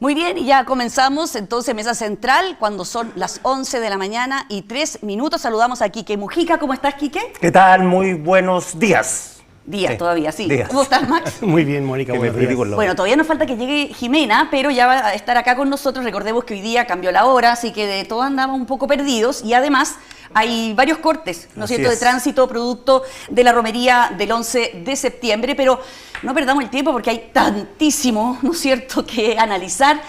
Muy bien, y ya comenzamos entonces Mesa Central cuando son las 11 de la mañana y 3 minutos. Saludamos a Quique Mujica. ¿Cómo estás, Quique? ¿Qué tal? Muy buenos días. Días, sí. Todavía, sí. Días. ¿Cómo estás, Max? Muy bien, Mónica. Bueno, todavía nos falta que llegue Jimena, pero ya va a estar acá con nosotros. Recordemos que hoy día cambió la hora, así que de todos andamos un poco perdidos. Y además hay varios cortes, ¿no es cierto?, de tránsito producto de la romería del 11 de septiembre. Pero no perdamos el tiempo porque hay tantísimo, ¿no es cierto?, que analizar.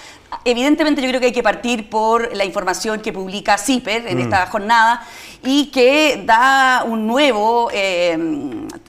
Evidentemente yo creo que hay que partir por la información que publica CIPER en esta jornada y que da un nuevo,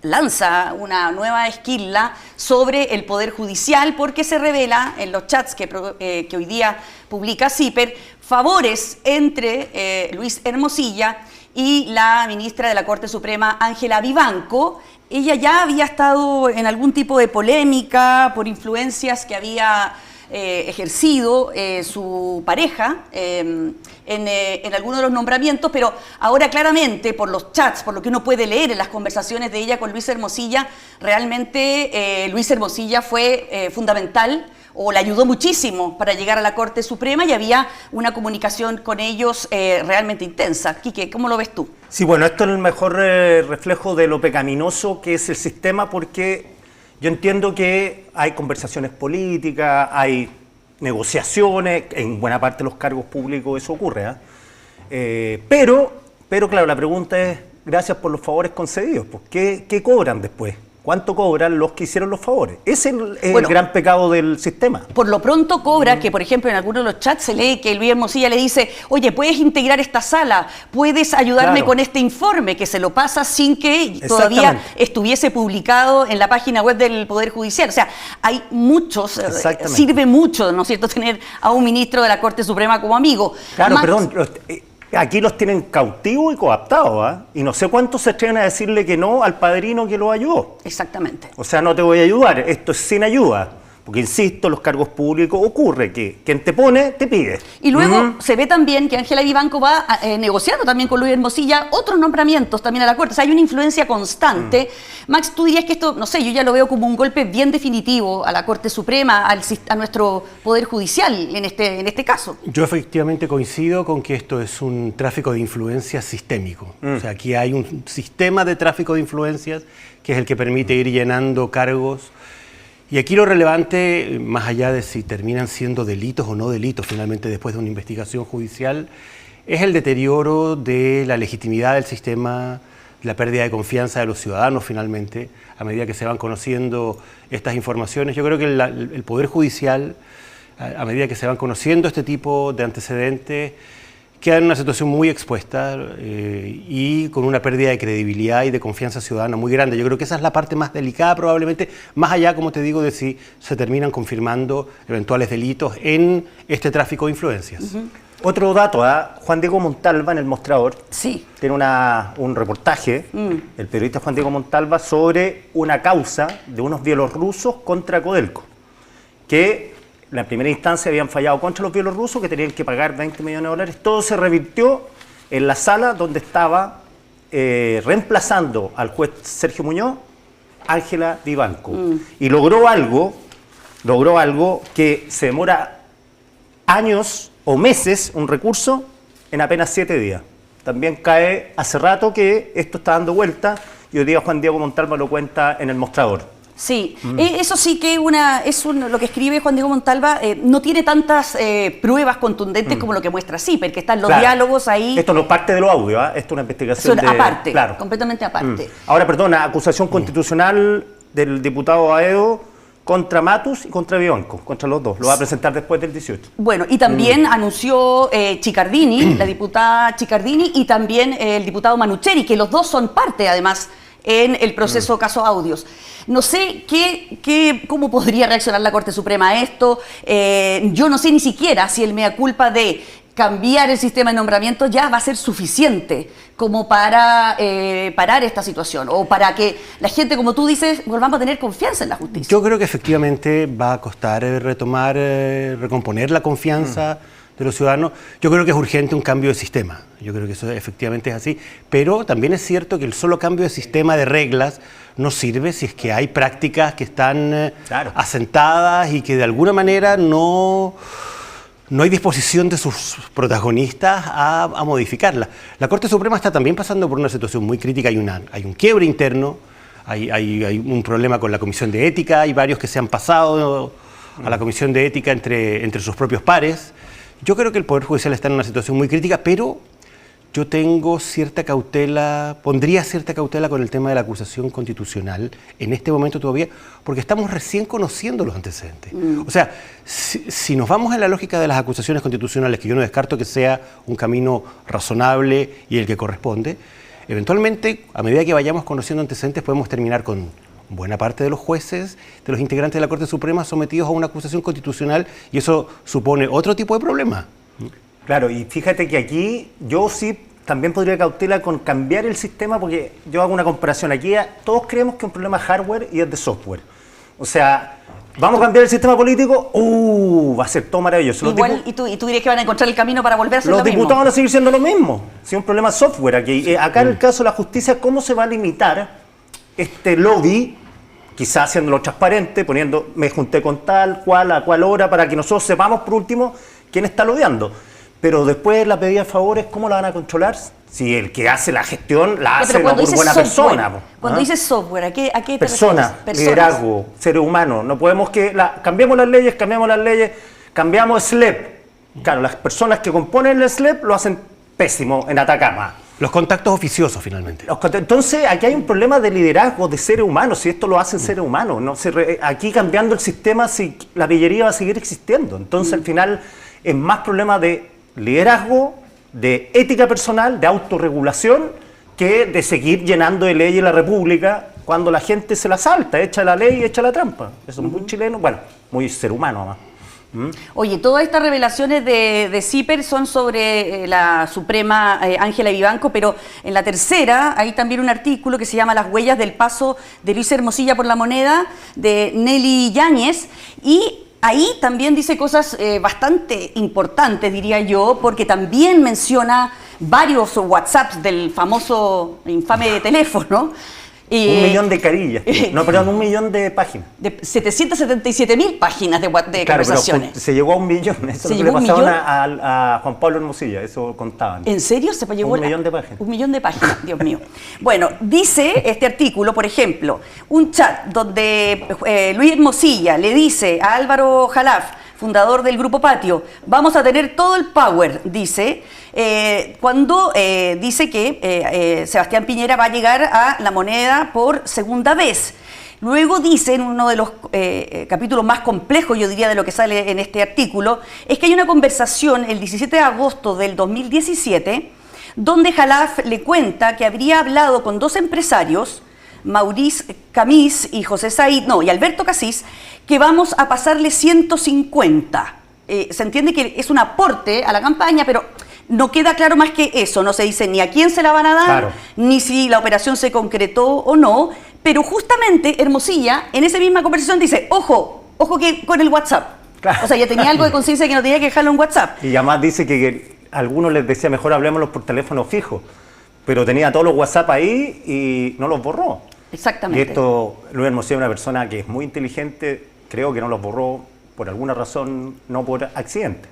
lanza una nueva esquila sobre el Poder Judicial, porque se revela en los chats que hoy día publica CIPER favores entre Luis Hermosilla y la ministra de la Corte Suprema, Ángela Vivanco. Ella ya había estado en algún tipo de polémica por influencias que había ejercido su pareja en alguno de los nombramientos, pero ahora claramente por los chats, por lo que uno puede leer en las conversaciones de ella con Luis Hermosilla, realmente Luis Hermosilla fue fundamental o le ayudó muchísimo para llegar a la Corte Suprema y había una comunicación con ellos realmente intensa. Quique, ¿cómo lo ves tú? Sí, bueno, esto es el mejor reflejo de lo pecaminoso que es el sistema, porque yo entiendo que hay conversaciones políticas, hay negociaciones, en buena parte de los cargos públicos eso ocurre, pero claro, la pregunta es, gracias por los favores concedidos, pues, ¿qué cobran después? ¿Cuánto cobran los que hicieron los favores? Ese es el gran pecado del sistema. Por lo pronto cobra que, por ejemplo, en algunos de los chats se lee que Luis Hermosilla le dice, oye, ¿puedes integrar esta sala? ¿Puedes ayudarme con este informe? Que se lo pasa sin que todavía estuviese publicado en la página web del Poder Judicial. O sea, hay muchos, sirve mucho, ¿no es cierto?, tener a un ministro de la Corte Suprema como amigo. Claro, Max, perdón, aquí los tienen cautivos y coaptados, y no sé cuántos se atreven a decirle que no al padrino que lo ayudó. Exactamente. O sea, no te voy a ayudar, esto es sin ayuda. Porque, insisto, los cargos públicos ocurre que quien te pone, te pide. Y luego se ve también que Ángela Vivanco va negociando también con Luis Hermosilla otros nombramientos también a la Corte. O sea, hay una influencia constante. Max, ¿tú dirías que esto, no sé, yo ya lo veo como un golpe bien definitivo a la Corte Suprema, a nuestro Poder Judicial en este caso? Yo efectivamente coincido con que esto es un tráfico de influencias sistémico. O sea, aquí hay un sistema de tráfico de influencias que es el que permite ir llenando cargos. Y aquí lo relevante, más allá de si terminan siendo delitos o no delitos finalmente después de una investigación judicial, es el deterioro de la legitimidad del sistema, la pérdida de confianza de los ciudadanos finalmente, a medida que se van conociendo estas informaciones. Yo creo que el Poder Judicial, a medida que se van conociendo este tipo de antecedentes, queda en una situación muy expuesta y con una pérdida de credibilidad y de confianza ciudadana muy grande. Yo creo que esa es la parte más delicada probablemente, más allá, como te digo, de si se terminan confirmando eventuales delitos en este tráfico de influencias. Otro dato, Juan Diego Montalva en El Mostrador tiene un reportaje, el periodista Juan Diego Montalva, sobre una causa de unos bielorrusos contra Codelco, que en la primera instancia habían fallado contra los bielorrusos, que tenían que pagar 20 millones de dólares. Todo se revirtió en la sala donde estaba reemplazando al juez Sergio Muñoz, Ángela Vivanco. Y logró algo que se demora años o meses, un recurso, en apenas 7 días. También cae hace rato que esto está dando vuelta y hoy día Juan Diego Montalva lo cuenta en El Mostrador. Sí, eso sí que lo que escribe Juan Diego Montalva no tiene tantas pruebas contundentes como lo que muestra CIPER, que están los diálogos ahí. Esto no es parte de lo audio, esto es una investigación aparte, completamente aparte. Ahora, perdona, acusación constitucional del diputado Aedo contra Matus y contra Vivanco, contra los dos. Lo va a presentar después del 18. Bueno, y también anunció Chicardini, la diputada Chicardini, y también el diputado Manucheri, que los dos son parte, además, en el proceso caso audios. No sé cómo podría reaccionar la Corte Suprema a esto. Yo no sé ni siquiera si el mea culpa de cambiar el sistema de nombramiento ya va a ser suficiente como para parar esta situación o para que la gente, como tú dices, volvamos a tener confianza en la justicia. Yo creo que efectivamente va a costar recomponer la confianza de los ciudadanos. Yo creo que es urgente un cambio de sistema, yo creo que eso efectivamente es así, pero también es cierto que el solo cambio de sistema de reglas no sirve si es que hay prácticas que están asentadas y que de alguna manera no hay disposición de sus protagonistas a modificarla. La Corte Suprema está también pasando por una situación muy crítica, hay un quiebre interno, hay un problema con la Comisión de Ética, hay varios que se han pasado a la Comisión de Ética entre sus propios pares. Yo creo que el Poder Judicial está en una situación muy crítica, pero yo tengo cierta cautela, pondría cierta cautela con el tema de la acusación constitucional en este momento todavía, porque estamos recién conociendo los antecedentes. O sea, si nos vamos en la lógica de las acusaciones constitucionales, que yo no descarto que sea un camino razonable y el que corresponde, eventualmente, a medida que vayamos conociendo antecedentes, podemos terminar con buena parte de los jueces, de los integrantes de la Corte Suprema sometidos a una acusación constitucional, y eso supone otro tipo de problema. Claro, y fíjate que aquí yo sí también podría cautela con cambiar el sistema, porque yo hago una comparación aquí. Todos creemos que es un problema hardware y es de software. O sea, vamos a cambiar el sistema político, va a ser todo maravilloso. Igual, ¿y tú dirías que van a encontrar el camino para volver a hacer lo mismo? Los diputados van a seguir siendo lo mismo. Si es un problema software aquí. Acá en el caso de la justicia, ¿cómo se va a limitar este lobby? Quizás haciéndolo transparente, poniendo, me junté con tal, cual, a cual hora, para que nosotros sepamos, por último, quién está lobbyando. Pero después la pedida de favores, ¿cómo la van a controlar? Si el que hace la gestión la hace no por buena persona. Cuando dices software, ¿a qué te refieres? Liderazgo, seres humanos. No podemos cambiamos las leyes, cambiamos SLEP. Claro, las personas que componen el SLEP lo hacen pésimo en Atacama. Los contactos oficiosos, finalmente. Entonces, aquí hay un problema de liderazgo de seres humanos, si esto lo hacen seres humanos. ¿No? Aquí cambiando el sistema, si la pillería va a seguir existiendo. Entonces, al final, es más problema de liderazgo, de ética personal, de autorregulación, que de seguir llenando de leyes la República cuando la gente se la salta, echa la ley y echa la trampa. Eso es muy chileno, bueno, muy ser humano además. Oye, todas estas revelaciones de CIPER son sobre la Suprema Ángela Vivanco, pero en la tercera hay también un artículo que se llama Las huellas del paso de Luis Hermosilla por la moneda, de Nelly Yáñez, y ahí también dice cosas bastante importantes, diría yo, porque también menciona varios WhatsApps del famoso infame teléfono. 1 millón de carillas. No, perdón, 1 millón de páginas. De 777.000 páginas de conversaciones. Pero se llegó a 1 millón. Eso es lo que le pasaron a Juan Pablo Hermosilla, eso contaban. ¿En serio? ¿Se llegó 1 millón de páginas? 1 millón de páginas, Dios mío. Bueno, dice este artículo, por ejemplo, un chat donde Luis Hermosilla le dice a Álvaro Jalaf, fundador del Grupo Patio, vamos a tener todo el power, dice, cuando dice que Sebastián Piñera va a llegar a la moneda por segunda vez. Luego dice, en uno de los capítulos más complejos, yo diría, de lo que sale en este artículo, es que hay una conversación el 17 de agosto del 2017, donde Jalaf le cuenta que habría hablado con 2 empresarios, Maurice Camis y y Alberto Casís, que vamos a pasarle 150. Se entiende que es un aporte a la campaña, pero no queda claro más que eso. No se dice ni a quién se la van a dar, ni si la operación se concretó o no. Pero justamente Hermosilla, en esa misma conversación, dice, ojo que con el WhatsApp. Claro. O sea, ya tenía algo de conciencia que no tenía que dejarlo en WhatsApp. Y además dice que a algunos les decía, mejor hablémoslo por teléfono fijo. Pero tenía todos los WhatsApp ahí y no los borró. Exactamente. Y esto, Luis Hermosilla es una persona que es muy inteligente, creo que no los borró por alguna razón, no por accidente.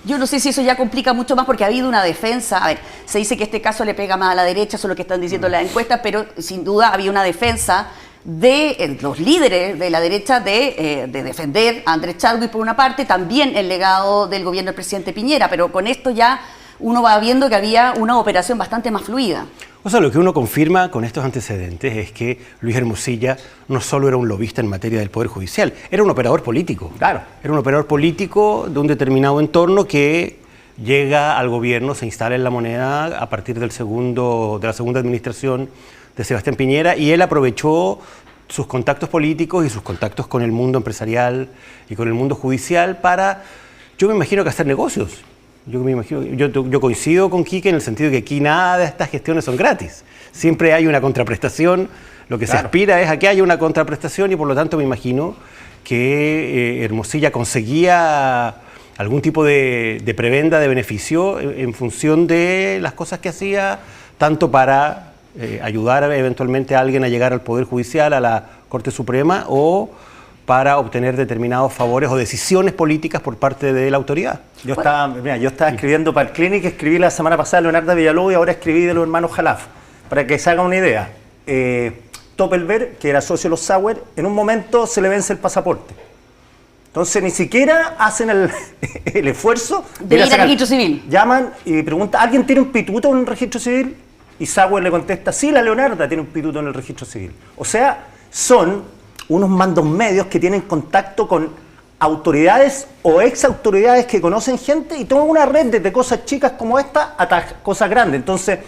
Yo no sé si eso ya complica mucho más porque ha habido una defensa. A ver, se dice que este caso le pega más a la derecha, eso es lo que están diciendo las encuestas, pero sin duda había una defensa de los líderes de la derecha de defender a Andrés Chadwick por una parte, también el legado del gobierno del presidente Piñera, pero con esto ya uno va viendo que había una operación bastante más fluida. O sea, lo que uno confirma con estos antecedentes es que Luis Hermosilla no solo era un lobista en materia del Poder Judicial, era un operador político. Claro. Era un operador político de un determinado entorno que llega al gobierno, se instala en la moneda a partir de la segunda administración de Sebastián Piñera, y él aprovechó sus contactos políticos y sus contactos con el mundo empresarial y con el mundo judicial para, yo me imagino, que hacer negocios. Yo coincido con Quique en el sentido de que aquí nada de estas gestiones son gratis. Siempre hay una contraprestación. Lo que se aspira es a que haya una contraprestación, y por lo tanto me imagino que Hermosilla conseguía algún tipo de prebenda, de beneficio en función de las cosas que hacía, tanto para ayudar eventualmente a alguien a llegar al Poder Judicial, a la Corte Suprema, o para obtener determinados favores o decisiones políticas por parte de la autoridad. Yo estaba escribiendo para el Clinic, escribí la semana pasada Leonardo Villalobos y ahora escribí de los hermanos Jalaf, para que se haga una idea. Toppelberg, que era socio de los Sauer, en un momento se le vence el pasaporte. Entonces ni siquiera hacen el esfuerzo de ir al registro civil. Llaman y preguntan, ¿alguien tiene un pituto en el registro civil? Y Sauer le contesta, sí, la Leonarda tiene un pituto en el registro civil. O sea, son unos mandos medios que tienen contacto con autoridades o ex autoridades que conocen gente y toman una red desde cosas chicas como esta hasta cosas grandes. Entonces,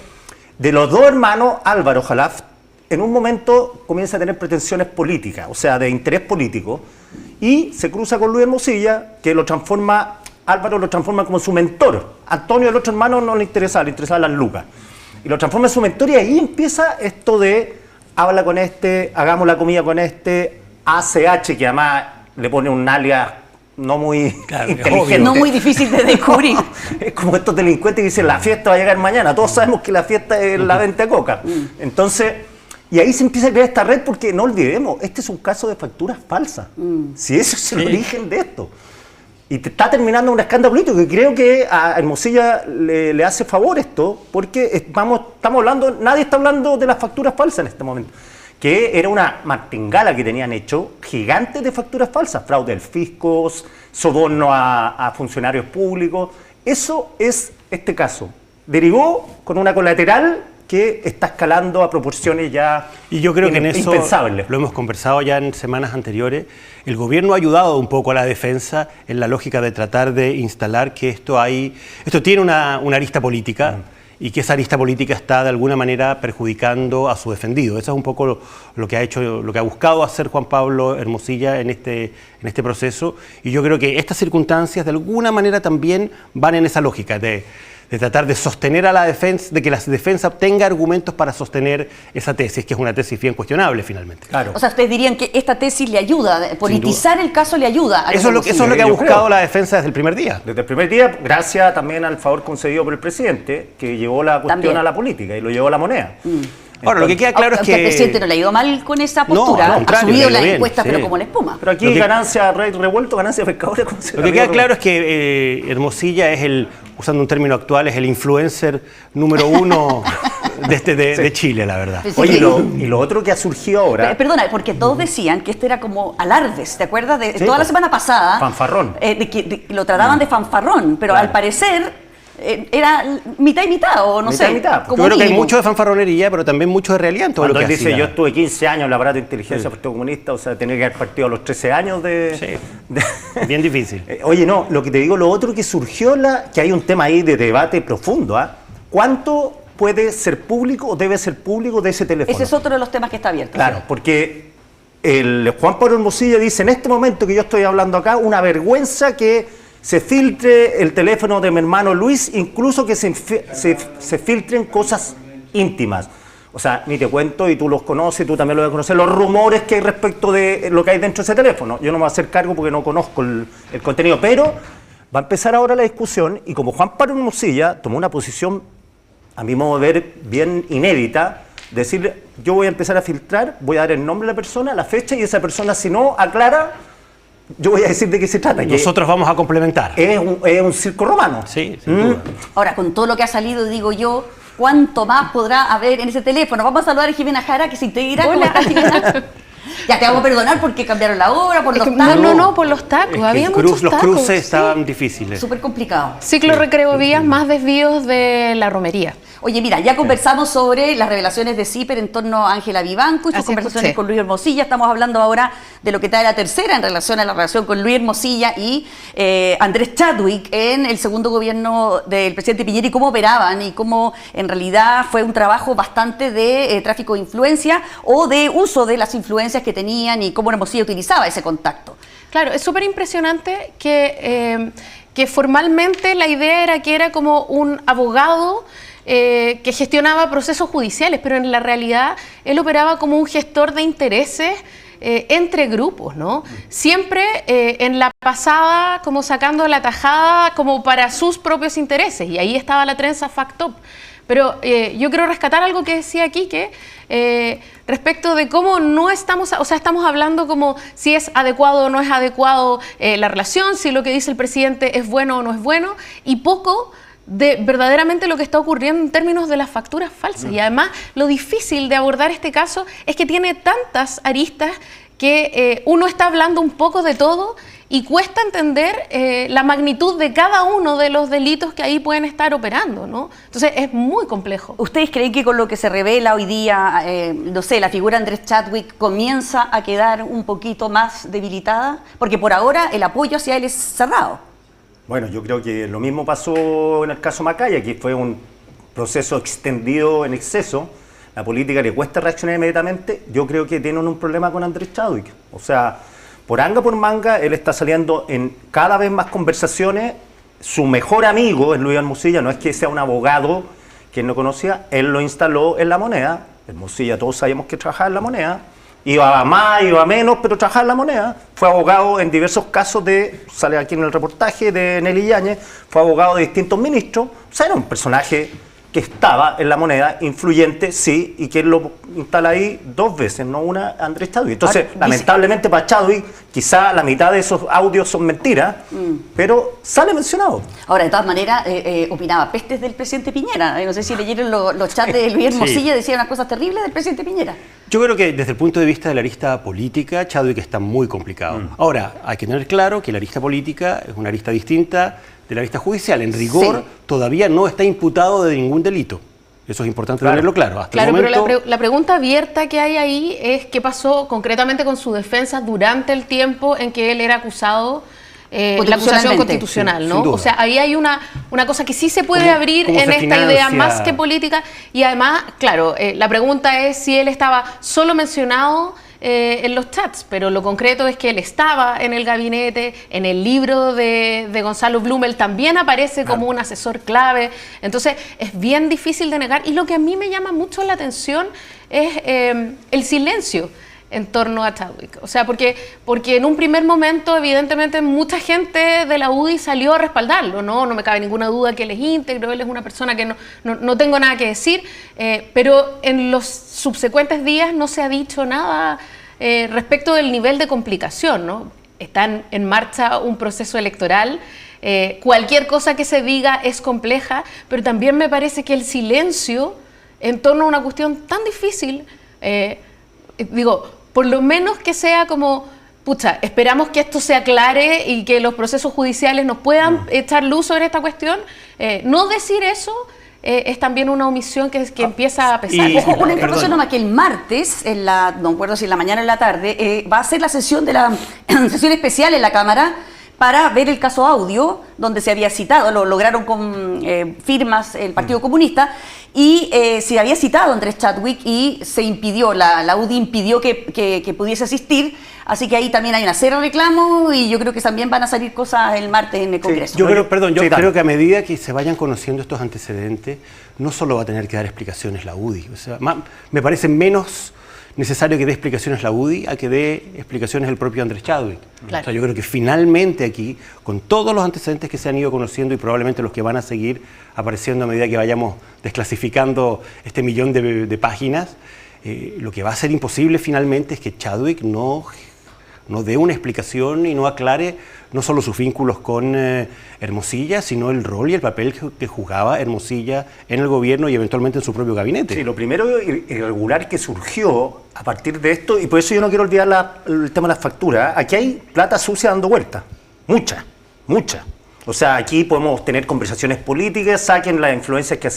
de los dos hermanos, Álvaro Jalaf, en un momento comienza a tener pretensiones políticas, o sea, de interés político, y se cruza con Luis Hermosilla, que Álvaro lo transforma como su mentor. Antonio, el otro hermano, no le interesaba las lucas. Y lo transforma en su mentor y ahí empieza esto de habla con este, hagamos la comida con este, ACH, que además le pone un alias no muy inteligente. No muy difícil de descubrir. Es como estos delincuentes que dicen, la fiesta va a llegar mañana. Todos sabemos que la fiesta es la venta de coca. Entonces, y ahí se empieza a crear esta red porque no olvidemos, este es un caso de facturas falsas. Si eso es el origen de esto. Y está terminando un escándalo político que creo que a Hermosilla le hace favor esto, porque estamos hablando, nadie está hablando de las facturas falsas en este momento, que era una martingala que tenían hecho gigantes de facturas falsas, fraude del fisco, soborno a funcionarios públicos. Eso es este caso. Derivó con una colateral que está escalando a proporciones ya y yo creo que en eso impensables. Lo hemos conversado ya en semanas anteriores. El gobierno ha ayudado un poco a la defensa en la lógica de tratar de instalar que esto tiene una arista política y que esa arista política está de alguna manera perjudicando a su defendido. Eso es un poco lo que ha buscado hacer Juan Pablo Hermosilla en este proceso, y yo creo que estas circunstancias de alguna manera también van en esa lógica de tratar de sostener a la defensa, de que la defensa obtenga argumentos para sostener esa tesis, que es una tesis bien cuestionable finalmente. Claro. O sea, ustedes dirían que esta tesis le ayuda, politizar el caso le ayuda. Eso es lo que ha buscado la defensa desde el primer día. Desde el primer día, gracias también al favor concedido por el presidente, que llevó la cuestión también a la política y lo llevó a la moneda. Ahora, lo que queda claro es que... el presidente no le ha ido mal con esa postura, ha subido las encuestas, pero como la espuma. Pero aquí ganancia rey revuelto, ganancia pescadores. Lo que queda claro es que Hermosilla es usando un término actual, es el influencer número 1 de Chile, la verdad. Oye, y lo otro que ha surgido ahora... Perdona, porque todos decían que esto era como alardes, ¿te acuerdas? Toda la semana pasada... Fanfarrón. Que lo trataban de fanfarrón, pero al parecer... era mitad y mitad, o no sé. Mitad. Yo creo que hay mucho de fanfarronería, pero también mucho de realidad en todo lo que dice, hacía. yo estuve 15 años en el aparato de inteligencia del Partido Comunista, o sea, tenía que haber partido a los 13 años bien difícil. Oye, no, lo que te digo, lo otro que surgió, que hay un tema ahí de debate profundo, ¿cuánto puede ser público o debe ser público de ese teléfono? Ese es otro de los temas que está abierto. Claro, porque Juan Pablo Hermosilla dice, en este momento que yo estoy hablando acá, una vergüenza que se filtre el teléfono de mi hermano Luis, incluso que se filtren cosas íntimas. O sea, ni te cuento, y tú los conoces, tú también lo debes conocer, los rumores que hay respecto de lo que hay dentro de ese teléfono. Yo no me voy a hacer cargo porque no conozco el contenido, pero va a empezar ahora la discusión, y como Juan Pablo Hermosilla tomó una posición, a mi modo de ver, bien inédita, decir, yo voy a empezar a filtrar, voy a dar el nombre de la persona, la fecha, y esa persona, si no aclara, yo voy a decir de qué se trata. Nosotros vamos a complementar. Es un circo romano. Sí, sin duda. Ahora, con todo lo que ha salido, digo yo, ¿cuánto más podrá haber en ese teléfono? Vamos a saludar a Jimena Jara, que se integra. ¿Cómo está, Jimena? Ya te vamos a perdonar porque cambiaron la hora, por los tacos. No, por los tacos. Había muchos tacos. Los cruces estaban difíciles. Súper complicado. Ciclo recreo vías, más desvíos de la romería. Oye, mira, ya conversamos sobre las revelaciones de CIPER en torno a Ángela Vivanco y sus conversaciones con Luis Hermosilla. Estamos hablando ahora de lo que trae la tercera en relación a la relación con Luis Hermosilla y Andrés Chadwick en el segundo gobierno del presidente Piñera, y cómo operaban y cómo en realidad fue un trabajo bastante de tráfico de influencia o de uso de las influencias que tenían y cómo Hermosilla utilizaba ese contacto. Claro, es súper impresionante que formalmente la idea era que era como un abogado que gestionaba procesos judiciales, pero en la realidad él operaba como un gestor de intereses entre grupos, ¿no? Siempre en la pasada como sacando la tajada como para sus propios intereses, y ahí estaba la trenza Fact Up. Pero yo quiero rescatar algo que decía Quique respecto de cómo no estamos, o sea, estamos hablando como si es adecuado o no es adecuado la relación, si lo que dice el presidente es bueno o no es bueno, y poco de verdaderamente lo que está ocurriendo en términos de las facturas falsas. Y además lo difícil de abordar este caso es que tiene tantas aristas que uno está hablando un poco de todo y cuesta entender la magnitud de cada uno de los delitos que ahí pueden estar operando, ¿no? Entonces es muy complejo. ¿Ustedes creen que con lo que se revela hoy día, no sé, la figura de Andrés Chadwick comienza a quedar un poquito más debilitada? Porque por ahora el apoyo hacia él es cerrado. Bueno, yo creo que lo mismo pasó en el caso Macaya, que fue un proceso extendido en exceso. La política le cuesta reaccionar inmediatamente. Yo creo que tienen un problema con Andrés Chadwick. O sea, por anga por manga, él está saliendo en cada vez más conversaciones. Su mejor amigo es Luis Hermosilla, no es que sea un abogado que él no conocía, él lo instaló en La Moneda. Hermosilla, todos sabíamos que trabajaba en La Moneda. Iba a más, iba a menos, pero trabajaba en La Moneda. Fue abogado en diversos casos sale aquí en el reportaje, de Nelly Yáñez, fue abogado de distintos ministros. O sea, era un personaje que estaba en La Moneda, influyente, sí, y que él lo instala ahí 2 veces, no una, Andrés Chadwick. Entonces, lamentablemente para Chadwick, quizá la mitad de esos audios son mentiras, pero sale mencionado. Ahora, de todas maneras, opinaba pestes del presidente Piñera. No sé si leyeron los chats de Luis Hermosilla, sí. Decía unas cosas terribles del presidente Piñera. Yo creo que desde el punto de vista de la arista política, Chadwick está muy complicado. Ahora, hay que tener claro que la arista política es una arista distinta de la arista judicial. En rigor, todavía no está imputado de ningún delito. Eso es importante tenerlo claro. Hasta el momento... pero la pregunta abierta que hay ahí es qué pasó concretamente con su defensa durante el tiempo en que él era acusado, la acusación constitucional, ¿no? O sea, ahí hay una cosa que sí se puede abrir en esta idea más que política. Y además, claro, la pregunta es si él estaba solo mencionado en los chats, pero lo concreto es que él estaba en el gabinete, en el libro de Gonzalo Blumel también aparece como un asesor clave. Entonces es bien difícil de negar, y lo que a mí me llama mucho la atención es el silencio en torno a Chadwick. O sea, porque en un primer momento, evidentemente, mucha gente de la UDI salió a respaldarlo, ¿no? No me cabe ninguna duda que él es íntegro, él es una persona que no tengo nada que decir, pero en los subsecuentes días no se ha dicho nada respecto del nivel de complicación, ¿no? Está en marcha un proceso electoral, cualquier cosa que se diga es compleja, pero también me parece que el silencio en torno a una cuestión tan difícil, por lo menos que sea como, pucha, esperamos que esto se aclare y que los procesos judiciales nos puedan echar luz sobre esta cuestión. No decir eso es también una omisión que empieza a pesar. Ojo, una información nomás, que el martes, no recuerdo si en la mañana o en la tarde, va a ser la sesión de la sesión especial en la Cámara para ver el caso Audio, donde se había citado, lo lograron con firmas el Partido Comunista, y se había citado a Andrés Chadwick y se impidió, la UDI impidió que pudiese asistir, así que ahí también hay una serie de reclamos, y yo creo que también van a salir cosas el martes en el Congreso. Yo creo que a medida que se vayan conociendo estos antecedentes, no solo va a tener que dar explicaciones la UDI, o sea, me parece menos necesario que dé explicaciones la UDI a que dé explicaciones el propio Andrés Chadwick. Claro. O sea, yo creo que finalmente aquí, con todos los antecedentes que se han ido conociendo y probablemente los que van a seguir apareciendo a medida que vayamos desclasificando este millón de páginas, lo que va a ser imposible finalmente es que Chadwick no dé una explicación y no aclare no solo sus vínculos con Hermosilla, sino el rol y el papel que jugaba Hermosilla en el gobierno y eventualmente en su propio gabinete. Sí, lo primero irregular que surgió a partir de esto, y por eso yo no quiero olvidar el tema de las facturas, aquí hay plata sucia dando vueltas, mucha. O sea, aquí podemos tener conversaciones políticas, saquen las influencias que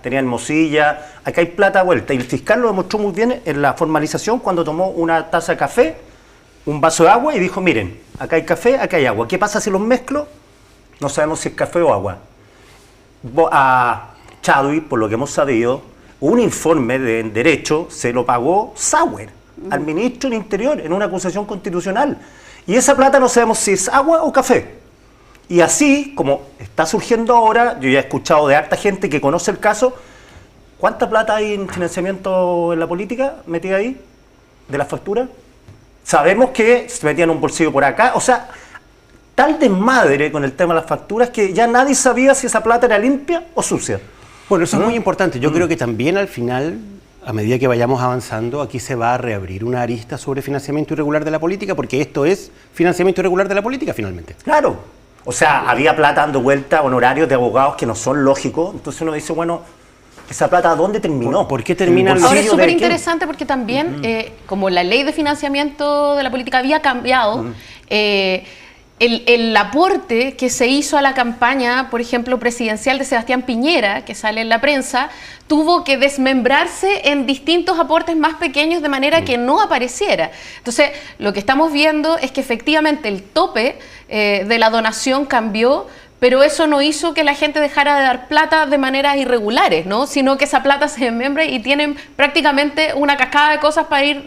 tenía Hermosilla, acá hay plata vuelta, y el fiscal lo demostró muy bien en la formalización cuando tomó una taza de café, un vaso de agua y dijo, miren, acá hay café, acá hay agua. ¿Qué pasa si los mezclo? No sabemos si es café o agua. A Chadwick, por lo que hemos sabido, un informe de derecho se lo pagó Sauer al ministro del Interior en una acusación constitucional. Y esa plata no sabemos si es agua o café. Y así, como está surgiendo ahora, yo ya he escuchado de harta gente que conoce el caso, ¿cuánta plata hay en financiamiento en la política metida ahí? ¿De las facturas? sabemos que se metían un bolsillo por acá, o sea, tal desmadre con el tema de las facturas que ya nadie sabía si esa plata era limpia o sucia. Bueno, eso es muy importante. Yo creo que también al final, a medida que vayamos avanzando, aquí se va a reabrir una arista sobre financiamiento irregular de la política, porque esto es financiamiento irregular de la política finalmente. Claro. O sea, había plata dando vuelta, honorarios de abogados que no son lógicos. Entonces uno dice, bueno, ¿esa plata a dónde terminó? ¿Por qué termina? Ahora es súper interesante porque también, como la ley de financiamiento de la política había cambiado, el aporte que se hizo a la campaña, por ejemplo, presidencial de Sebastián Piñera, que sale en la prensa, tuvo que desmembrarse en distintos aportes más pequeños de manera que no apareciera. Entonces, lo que estamos viendo es que efectivamente el tope de la donación cambió, pero eso no hizo que la gente dejara de dar plata de maneras irregulares, ¿no? Sino que esa plata se desmembre y tienen prácticamente una cascada de cosas para ir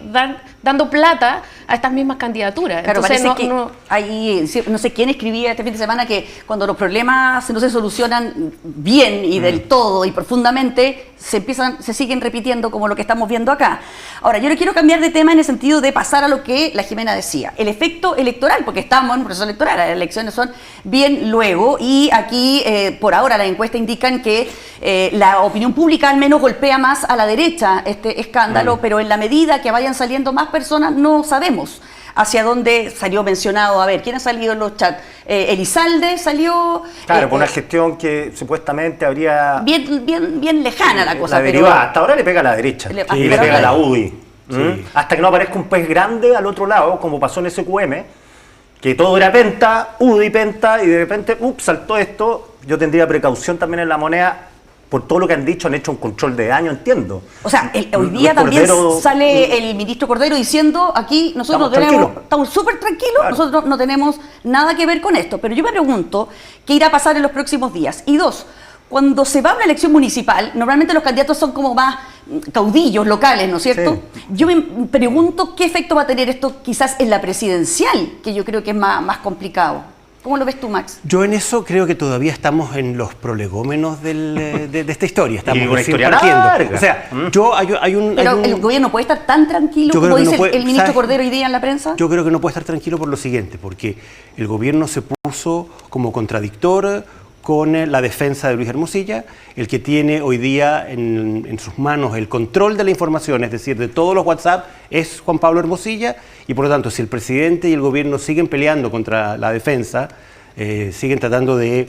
dando plata a estas mismas candidaturas. Claro, entonces, no sé quién escribía este fin de semana que cuando los problemas no se solucionan bien y del todo y profundamente, se siguen repitiendo como lo que estamos viendo acá. Ahora, yo le quiero cambiar de tema en el sentido de pasar a lo que la Jimena decía. El efecto electoral, porque estamos en un proceso electoral, las elecciones son bien luego y aquí, por ahora, las encuestas indican que la opinión pública al menos golpea más a la derecha este escándalo, pero en la medida que vayan saliendo más personas no sabemos hacia dónde salió mencionado. A ver, ¿quién ha salido en los chats? Elizalde salió... Claro, con una gestión que supuestamente habría... Bien lejana la cosa. La derivada, hasta ahora le pega a la derecha y le pega a la UDI. Sí. Hasta que no aparezca un pez grande al otro lado, como pasó en SQM, que todo era penta, UDI penta, y de repente, saltó esto. Yo tendría precaución también en la moneda. Por todo lo que han dicho, han hecho un control de daño, entiendo. O sea, hoy día también sale el ministro Cordero diciendo, aquí nosotros estamos súper tranquilos, claro. Nosotros no tenemos nada que ver con esto. Pero yo me pregunto, ¿qué irá a pasar en los próximos días? Y dos, cuando se va a una elección municipal, normalmente los candidatos son como más caudillos locales, ¿no es cierto? Sí. Yo me pregunto qué efecto va a tener esto quizás en la presidencial, que yo creo que es más complicado. ¿Cómo lo ves tú, Max? Yo en eso creo que todavía estamos en los prolegómenos de esta historia. Estamos una historia larga. O sea, ¿el gobierno puede estar tan tranquilo como dice el ministro Cordero hoy día en la prensa? Yo creo que no puede estar tranquilo por lo siguiente, porque el gobierno se puso como contradictor con la defensa de Luis Hermosilla, el que tiene hoy día en sus manos el control de la información, es decir, de todos los WhatsApp, es Juan Pablo Hermosilla, y por lo tanto, si el presidente y el gobierno siguen peleando contra la defensa, siguen tratando de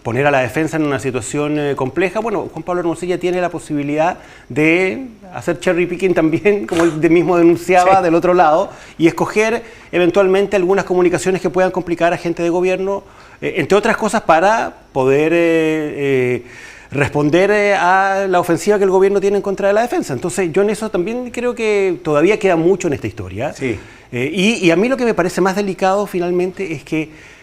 poner a la defensa en una situación compleja, bueno, Juan Pablo Hermosilla tiene la posibilidad de hacer cherry picking también, como él mismo denunciaba, del otro lado, y escoger eventualmente algunas comunicaciones que puedan complicar a gente de gobierno, entre otras cosas para poder responder a la ofensiva que el gobierno tiene en contra de la defensa. Entonces yo en eso también creo que todavía queda mucho en esta historia. Sí. Y a mí lo que me parece más delicado finalmente es que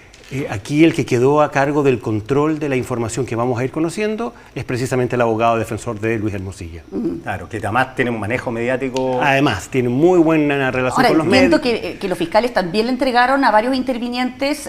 aquí el que quedó a cargo del control de la información que vamos a ir conociendo es precisamente el abogado defensor de Luis Hermosilla. Claro, que además tiene un manejo mediático... Además, tiene muy buena relación con los medios. Entiendo que los fiscales también le entregaron a varios intervinientes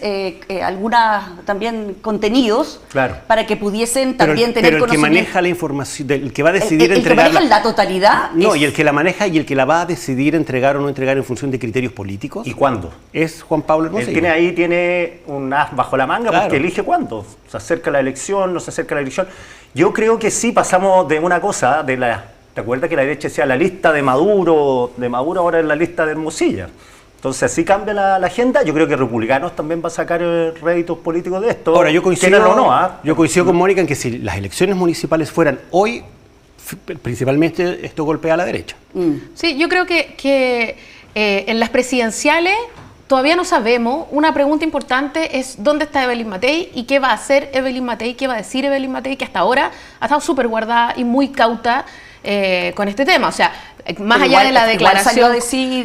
algunas también contenidos, claro, para que pudiesen también tener conocimiento. Pero el que maneja la información, el que va a decidir entregar... ¿El que maneja la totalidad? No, y el que la maneja y el que la va a decidir entregar o no entregar en función de criterios políticos... ¿Y cuándo? Es Juan Pablo Hermosilla. Él tiene un as bajo la manga, claro, porque elige cuándo. Se acerca la elección, no se acerca la elección. Yo creo que sí pasamos de una cosa, ¿te acuerdas que la derecha decía la lista de Maduro ahora es la lista de Hermosilla? Entonces así cambia la agenda. Yo creo que Republicanos también va a sacar réditos políticos de esto. Ahora, yo coincido con Mónica en que si las elecciones municipales fueran hoy, principalmente esto golpea a la derecha. Sí, yo creo que en las presidenciales todavía no sabemos. Una pregunta importante es dónde está Evelyn Matei y qué va a hacer Evelyn Matei, qué va a decir Evelyn Matei, que hasta ahora ha estado súper guardada y muy cauta con este tema. O sea, más allá de la declaración,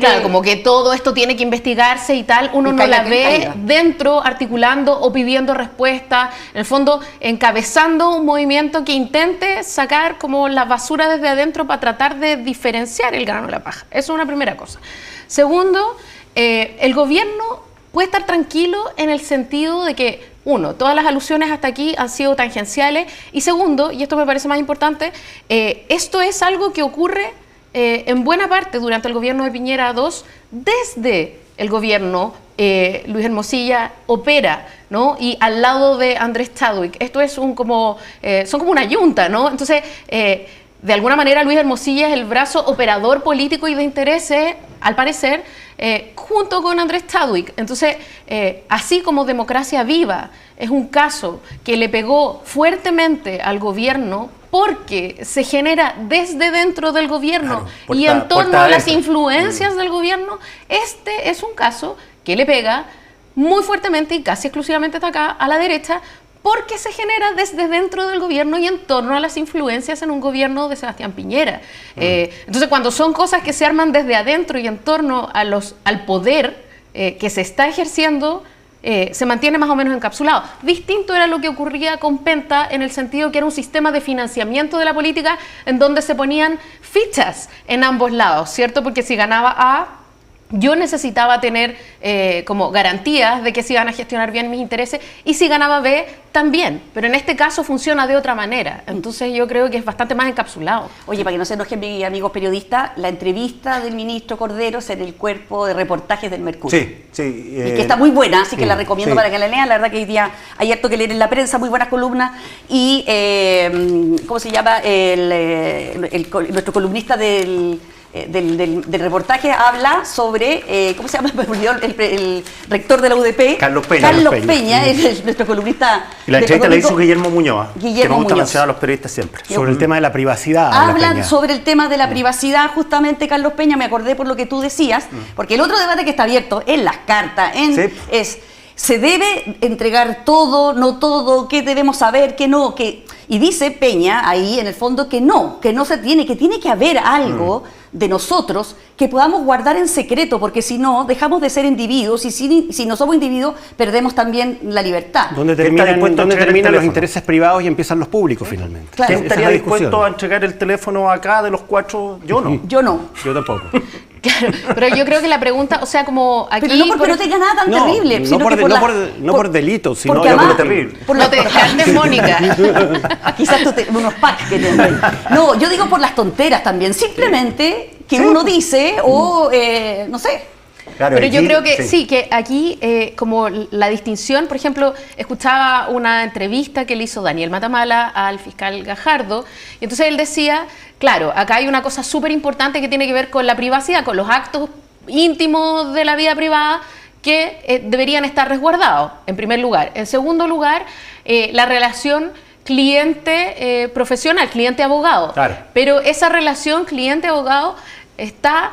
claro, como que todo esto tiene que investigarse y tal, uno no la ve dentro articulando o pidiendo respuestas, en el fondo encabezando un movimiento que intente sacar como la basura desde adentro para tratar de diferenciar el grano de la paja. Eso es una primera cosa. Segundo, el gobierno puede estar tranquilo en el sentido de que, uno, todas las alusiones hasta aquí han sido tangenciales, y segundo, y esto me parece más importante, esto es algo que ocurre en buena parte durante el gobierno de Piñera II, desde el gobierno Luis Hermosilla opera, ¿no? Y al lado de Andrés Chadwick. Esto es son como una yunta, ¿no? Entonces, de alguna manera Luis Hermosilla es el brazo operador político y de intereses, al parecer, junto con Andrés Chadwick. Entonces, así como Democracia Viva es un caso que le pegó fuertemente al gobierno porque se genera desde dentro del gobierno y en torno a las influencias del gobierno, este es un caso que le pega muy fuertemente y casi exclusivamente está acá a la derecha, porque se genera desde dentro del gobierno y en torno a las influencias en un gobierno de Sebastián Piñera. Entonces, cuando son cosas que se arman desde adentro y en torno a al poder que se está ejerciendo, se mantiene más o menos encapsulado. Distinto era lo que ocurría con Penta, en el sentido que era un sistema de financiamiento de la política en donde se ponían fichas en ambos lados, ¿cierto? Porque si ganaba A, yo necesitaba tener como garantías de que se iban a gestionar bien mis intereses, y si ganaba B, también. Pero en este caso funciona de otra manera. Entonces yo creo que es bastante más encapsulado. Oye, para que no se enojen mis amigos periodistas, la entrevista del ministro Cordero es en el cuerpo de reportajes del Mercurio. Sí, sí. Y que está muy buena, así que la recomiendo para que la lean. La verdad que hoy día hay harto que leer en la prensa, muy buenas columnas. Y, ¿cómo se llama? Nuestro columnista del reportaje habla sobre, ¿cómo se llama? Me olvidó el rector de la UDP. Carlos Peña. Carlos Peña es nuestro columnista. Y la entrevista la hizo Guillermo Muñoz, que me gusta Muñoz. mencionar a los periodistas siempre. Sobre el tema de la privacidad. Hablan sobre el tema de la privacidad, justamente, Carlos Peña, me acordé por lo que tú decías, porque el otro debate que está abierto en las cartas, es... ¿Se debe entregar todo, no todo? ¿Qué debemos saber, qué no? Y dice Peña ahí, en el fondo, que no se tiene, que tiene que haber algo de nosotros que podamos guardar en secreto, porque si no, dejamos de ser individuos, y si no somos individuos, perdemos también la libertad. ¿Dónde terminan los intereses privados y empiezan los públicos, finalmente? Claro. ¿Quién estaría dispuesto a entregar el teléfono acá de los cuatro? Yo no. Yo no. Yo tampoco. Claro, pero yo creo que la pregunta, o sea, como aquí... Pero no porque no tenga nada tan terrible, sino que no por delito, sino porque por además, lo terrible. No te descartes, Mónica. Quizás unos packs que tienen. No, yo digo por las tonteras también, simplemente que uno dice o no sé. Claro, pero aquí, yo creo que sí, que aquí como la distinción, por ejemplo, escuchaba una entrevista que le hizo Daniel Matamala al fiscal Gajardo, y entonces él decía, claro, acá hay una cosa súper importante que tiene que ver con la privacidad, con los actos íntimos de la vida privada que deberían estar resguardados, en primer lugar. En segundo lugar, la relación cliente-profesional, cliente-abogado. Claro. Pero esa relación cliente-abogado está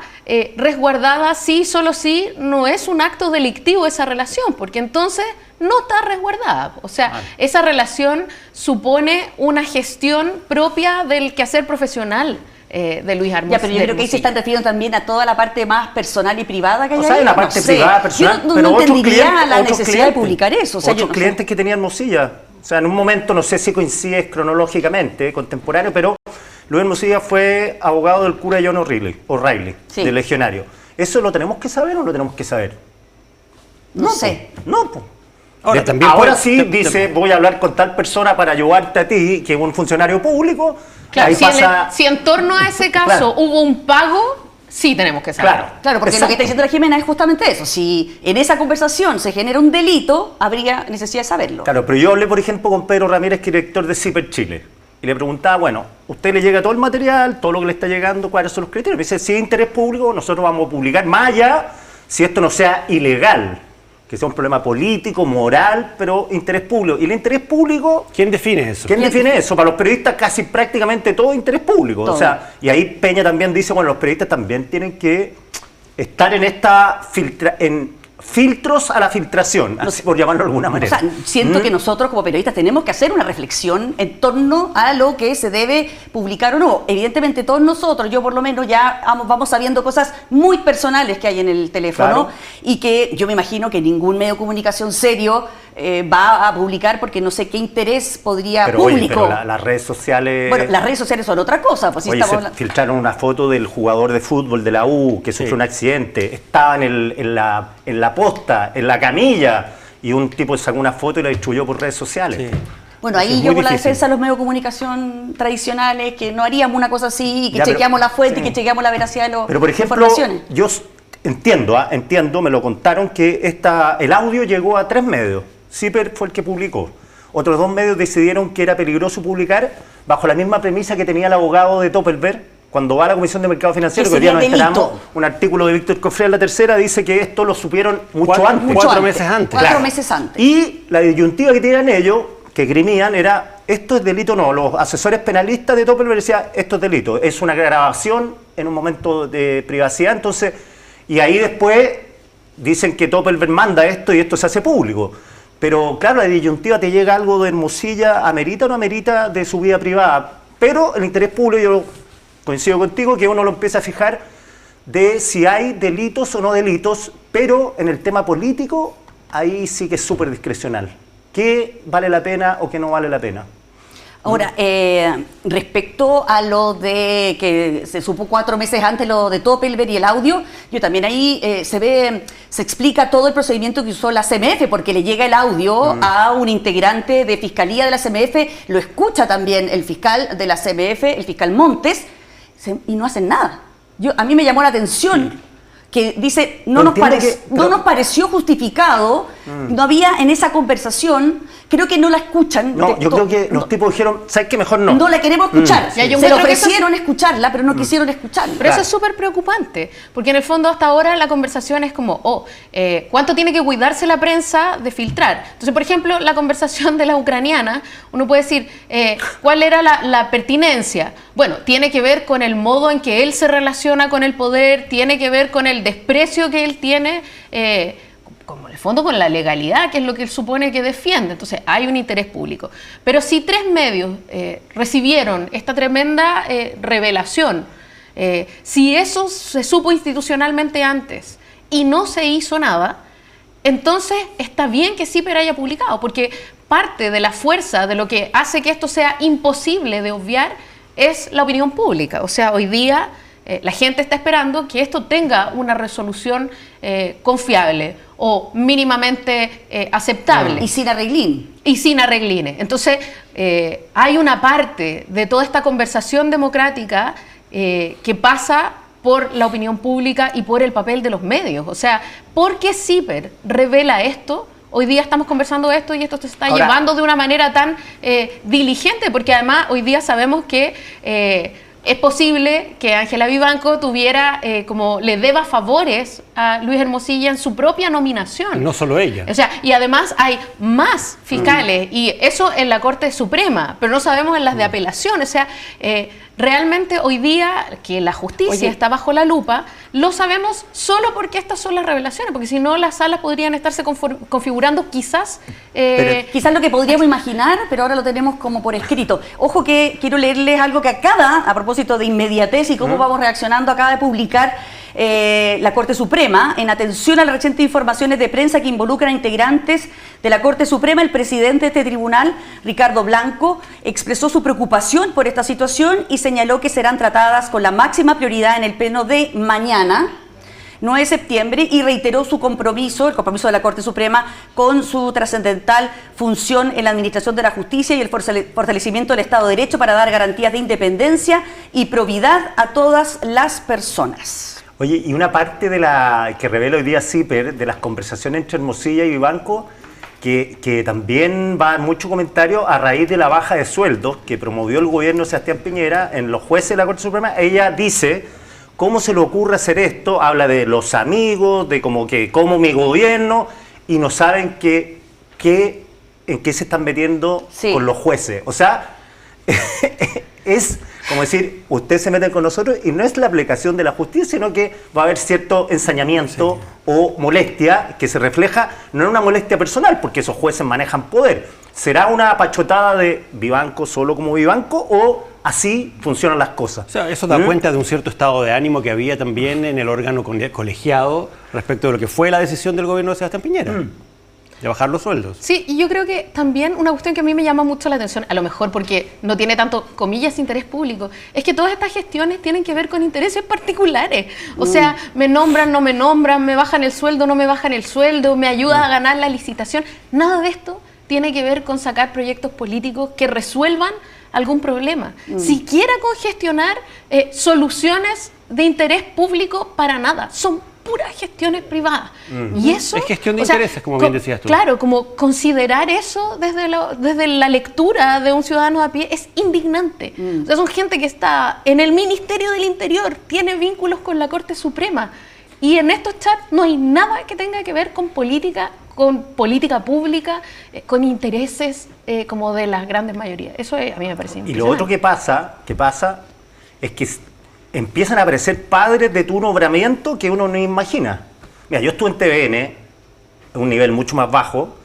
resguardada solo si no es un acto delictivo esa relación, porque entonces no está resguardada. O sea, esa relación supone una gestión propia del quehacer profesional de Luis Hermosilla. Ya, pero yo creo que ahí se están refiriendo también a toda la parte más personal y privada que hay. O sea, hay una parte privada, personal, yo pero no entendería clientes, la necesidad de publicar eso. O sea, otros clientes que tenían Hermosilla. O sea, en un momento, no sé si coincide cronológicamente, contemporáneo, pero Luis Hermosilla fue abogado del cura John O'Reilly, del Legionario. ¿Eso lo tenemos que saber o no lo tenemos que saber? No sé. No, pues. Ahora sí dice, voy a hablar con tal persona para ayudarte a ti, que es un funcionario público. Claro, si en torno a ese caso hubo un pago, sí tenemos que saber. Claro, porque lo que está diciendo la Jimena es justamente eso. Si en esa conversación se genera un delito, habría necesidad de saberlo. Claro, pero yo hablé, por ejemplo, con Pedro Ramírez, director de CIPER Chile, y le preguntaba, bueno, ¿usted le llega todo el material, todo lo que le está llegando, cuáles son los criterios? Me dice, si es interés público, nosotros vamos a publicar, más allá, si esto no sea ilegal, que sea un problema político, moral, pero interés público. ¿Y el interés público? ¿Quién define eso? ¿Quién define eso? Para los periodistas casi prácticamente todo interés público. Todo. O sea, y ahí Peña también dice, bueno, los periodistas también tienen que estar en esta filtros a la filtración, así por llamarlo de alguna manera. O sea, siento que nosotros como periodistas tenemos que hacer una reflexión en torno a lo que se debe publicar o no. Evidentemente todos nosotros, yo por lo menos ya vamos sabiendo cosas muy personales que hay en el teléfono, y que yo me imagino que ningún medio de comunicación serio va a publicar, porque no sé qué interés podría público. Oye, pero las redes sociales... Bueno, las redes sociales son otra cosa. Pues, oye, se filtraron una foto del jugador de fútbol de la U que sufrió un accidente, estaba en la posta, en la camilla, y un tipo sacó una foto y la distribuyó por redes sociales. Bueno, ahí yo por la defensa de los medios de comunicación tradicionales, que no haríamos una cosa así, que chequeamos la fuente, que chequeamos la veracidad de las informaciones. Yo entiendo, me lo contaron, que el audio llegó a 3 medios. CIPER fue el que publicó. Otros 2 medios decidieron que era peligroso publicar bajo la misma premisa que tenía el abogado de Doppelberg cuando va a la Comisión de Mercado Financiero, que hoy día nos enteramos, un artículo de Víctor Cofré en La Tercera dice que esto lo supieron mucho antes. 4 meses antes. 4 meses antes. Y la disyuntiva que tenían ellos, que grimían, era, esto es delito o no. Los asesores penalistas de Doppelberg decían, esto es delito, es una grabación en un momento de privacidad, entonces, y ahí después dicen que Doppelberg manda esto y esto se hace público. Pero claro, la disyuntiva te llega algo de Hermosilla, ¿amerita o no amerita de su vida privada? Pero el interés público, yo coincido contigo, que uno lo empieza a fijar de si hay delitos o no delitos, pero en el tema político, ahí sí que es súper discrecional. ¿Qué vale la pena o qué no vale la pena? Ahora, respecto a lo de que se supo 4 meses antes, lo de Doppelberg y el audio, yo también ahí se explica todo el procedimiento que usó la CMF, porque le llega el audio a un integrante de Fiscalía de la CMF, lo escucha también el fiscal de la CMF, el fiscal Montes, y no hacen nada. A mí me llamó la atención que dice, no nos pareció justificado, no había en esa conversación, creo que no la escuchan. No, yo creo que los tipos dijeron, ¿sabes qué? Mejor no. No la queremos escuchar. Se le ofrecieron escucharla, pero no quisieron escucharla. Pero eso es súper preocupante, porque en el fondo hasta ahora la conversación es como, ¿cuánto tiene que cuidarse la prensa de filtrar? Entonces, por ejemplo, la conversación de la ucraniana, uno puede decir, ¿cuál era la pertinencia? Bueno, tiene que ver con el modo en que él se relaciona con el poder, tiene que ver con el desprecio que él tiene, como en el fondo con la legalidad, que es lo que él supone que defiende. Entonces hay un interés público. Pero si 3 medios recibieron esta tremenda revelación, si eso se supo institucionalmente antes y no se hizo nada, entonces está bien que CIPER haya publicado, porque parte de la fuerza de lo que hace que esto sea imposible de obviar es la opinión pública. O sea, hoy día la gente está esperando que esto tenga una resolución confiable o mínimamente aceptable. Y sin arreglín. Y sin arreglines. Entonces, hay una parte de toda esta conversación democrática que pasa por la opinión pública y por el papel de los medios. O sea, ¿por qué CIPER revela esto? Hoy día estamos conversando esto y esto se está llevando de una manera tan diligente, porque además hoy día sabemos que es posible que Ángela Vivanco tuviera, como le deba favores a Luis Hermosilla en su propia nominación. No solo ella. O sea, y además hay más fiscales, y eso en la Corte Suprema, pero no sabemos en las de apelación. O sea, realmente hoy día que la justicia está bajo la lupa, lo sabemos solo porque estas son las revelaciones, porque si no las salas podrían estarse configurando quizás... quizás lo que podríamos imaginar, pero ahora lo tenemos como por escrito. Ojo que quiero leerles algo que a propósito de inmediatez y cómo vamos reaccionando, acaba de publicar la Corte Suprema. En atención a las recientes informaciones de prensa que involucran a integrantes de la Corte Suprema, el presidente de este tribunal, Ricardo Blanco, expresó su preocupación por esta situación y señaló que serán tratadas con la máxima prioridad en el pleno de mañana, 9 de septiembre, y reiteró su compromiso, el compromiso de la Corte Suprema, con su trascendental función en la administración de la justicia y el fortalecimiento del Estado de Derecho para dar garantías de independencia y probidad a todas las personas. Oye, y una parte de la que revela hoy día CIPER, de las conversaciones entre Hermosilla y Vivanco, que también va mucho comentario a raíz de la baja de sueldos que promovió el gobierno de Sebastián Piñera en los jueces de la Corte Suprema. Ella dice, ¿cómo se le ocurre hacer esto? Habla de los amigos, de cómo mi gobierno, y no saben en qué se están metiendo con los jueces. O sea, es como decir, ustedes se meten con nosotros y no es la aplicación de la justicia, sino que va a haber cierto ensañamiento o molestia que se refleja, no en una molestia personal, porque esos jueces manejan poder. ¿Será una pachotada de Vivanco solo como Vivanco o así funcionan las cosas? O sea, eso da cuenta de un cierto estado de ánimo que había también en el órgano colegiado respecto de lo que fue la decisión del gobierno de Sebastián Piñera. De bajar los sueldos. Sí, y yo creo que también una cuestión que a mí me llama mucho la atención, a lo mejor porque no tiene tanto, comillas, interés público, es que todas estas gestiones tienen que ver con intereses particulares. O sea, me nombran, no me nombran, me bajan el sueldo, no me bajan el sueldo, me ayudan a ganar la licitación. Nada de esto tiene que ver con sacar proyectos políticos que resuelvan algún problema. Siquiera congestionar soluciones de interés público para nada. Son puras gestiones privadas. Y eso, es gestión de intereses, como bien decías tú. Claro, como considerar eso desde la lectura de un ciudadano a pie es indignante. O sea, son gente que está en el Ministerio del Interior, tiene vínculos con la Corte Suprema. Y en estos chats no hay nada que tenga que ver con política pública, con intereses como de las grandes mayorías. Eso a mí me parece impresionante. Y lo otro que pasa es que empiezan a aparecer padres de tu nombramiento que uno no imagina. Mira, yo estuve en TVN, en un nivel mucho más bajo,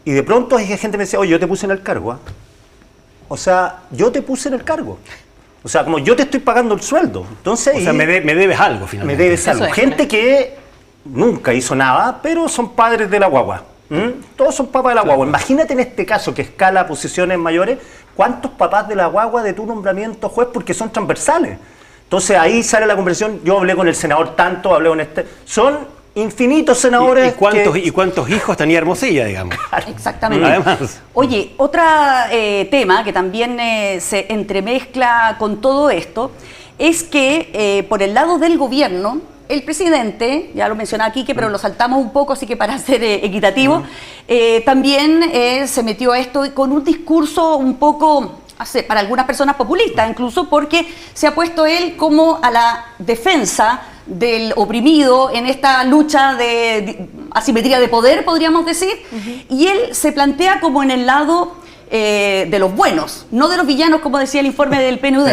y de pronto hay gente que me decía, oye, yo te puse en el cargo. O sea, yo te puse en el cargo. O sea, como yo te estoy pagando el sueldo. Entonces, o sea, me debes algo, finalmente. Me debes algo. Gente que nunca hizo nada, pero son padres de la guagua. Todos son papás de la guagua. Imagínate en este caso que escala a posiciones mayores, ¿cuántos papás de la guagua de tu nombramiento juez? Porque son transversales. Entonces ahí sale la conversación. Yo hablé con el senador tanto, hablé con este. Son infinitos senadores. ¿Y cuántos hijos tenía Hermosilla, digamos? Exactamente. Además. Oye, otro tema que también se entremezcla con todo esto es que por el lado del gobierno, el presidente, ya lo mencionaba Quique, pero lo saltamos un poco, así que para ser equitativo, también se metió a esto con un discurso un poco, para algunas personas populista, incluso porque se ha puesto él como a la defensa del oprimido en esta lucha de asimetría de poder, podríamos decir, y él se plantea como en el lado de los buenos, no de los villanos, como decía el informe del PNUD,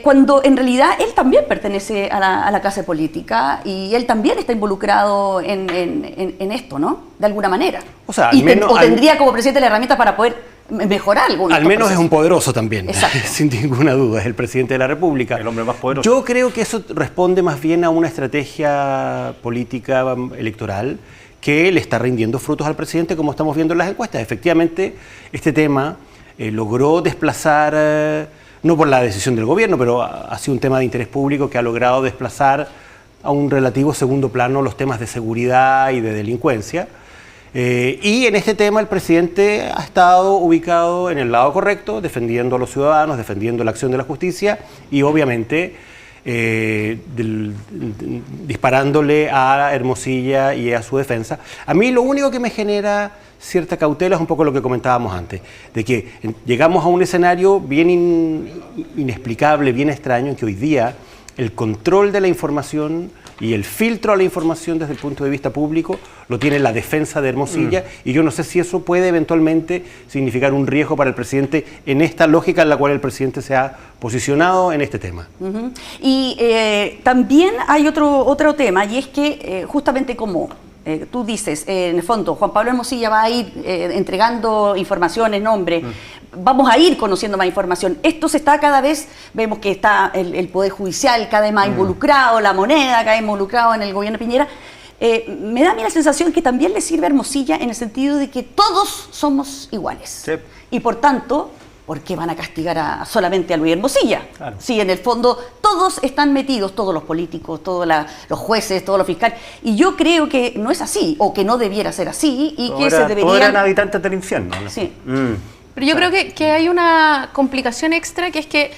cuando en realidad él también pertenece a la clase política y él también está involucrado en esto, ¿no? De alguna manera. O sea, tendría como presidente la herramienta para poder mejorar algunos. Al menos es un poderoso también, exacto, sin ninguna duda, es el presidente de la República. El hombre más poderoso. Yo creo que eso responde más bien a una estrategia política electoral que le está rindiendo frutos al presidente, como estamos viendo en las encuestas. Efectivamente, este tema logró desplazar, no por la decisión del gobierno, pero ha sido un tema de interés público que ha logrado desplazar a un relativo segundo plano los temas de seguridad y de delincuencia. Y en este tema el presidente ha estado ubicado en el lado correcto, defendiendo a los ciudadanos, defendiendo la acción de la justicia y obviamente disparándole a Hermosilla y a su defensa. A mí lo único que me genera cierta cautela es un poco lo que comentábamos antes, de que llegamos a un escenario bien inexplicable, bien extraño, en que hoy día el control de la información y el filtro a la información desde el punto de vista público lo tiene la defensa de Hermosilla y yo no sé si eso puede eventualmente significar un riesgo para el presidente en esta lógica en la cual el presidente se ha posicionado en este tema. Y también hay otro tema y es que justamente como tú dices, en el fondo, Juan Pablo Hermosilla va a ir entregando informaciones, nombres, vamos a ir conociendo más información. Esto se está cada vez, vemos que está el Poder Judicial cada vez más involucrado, la moneda cada vez involucrado en el gobierno de Piñera. Me da a mí la sensación que también le sirve a Hermosilla en el sentido de que todos somos iguales. Sí. Y por tanto, ¿por qué van a castigar solamente a Luis Hermosilla? Claro. Si en el fondo todos están metidos, todos los políticos, todos los jueces, todos los fiscales. Y yo creo que no es así, o que no debiera ser así, y que se deberían... Todos eran habitantes del infierno, ¿no? Sí. Pero yo creo que hay una complicación extra, que es que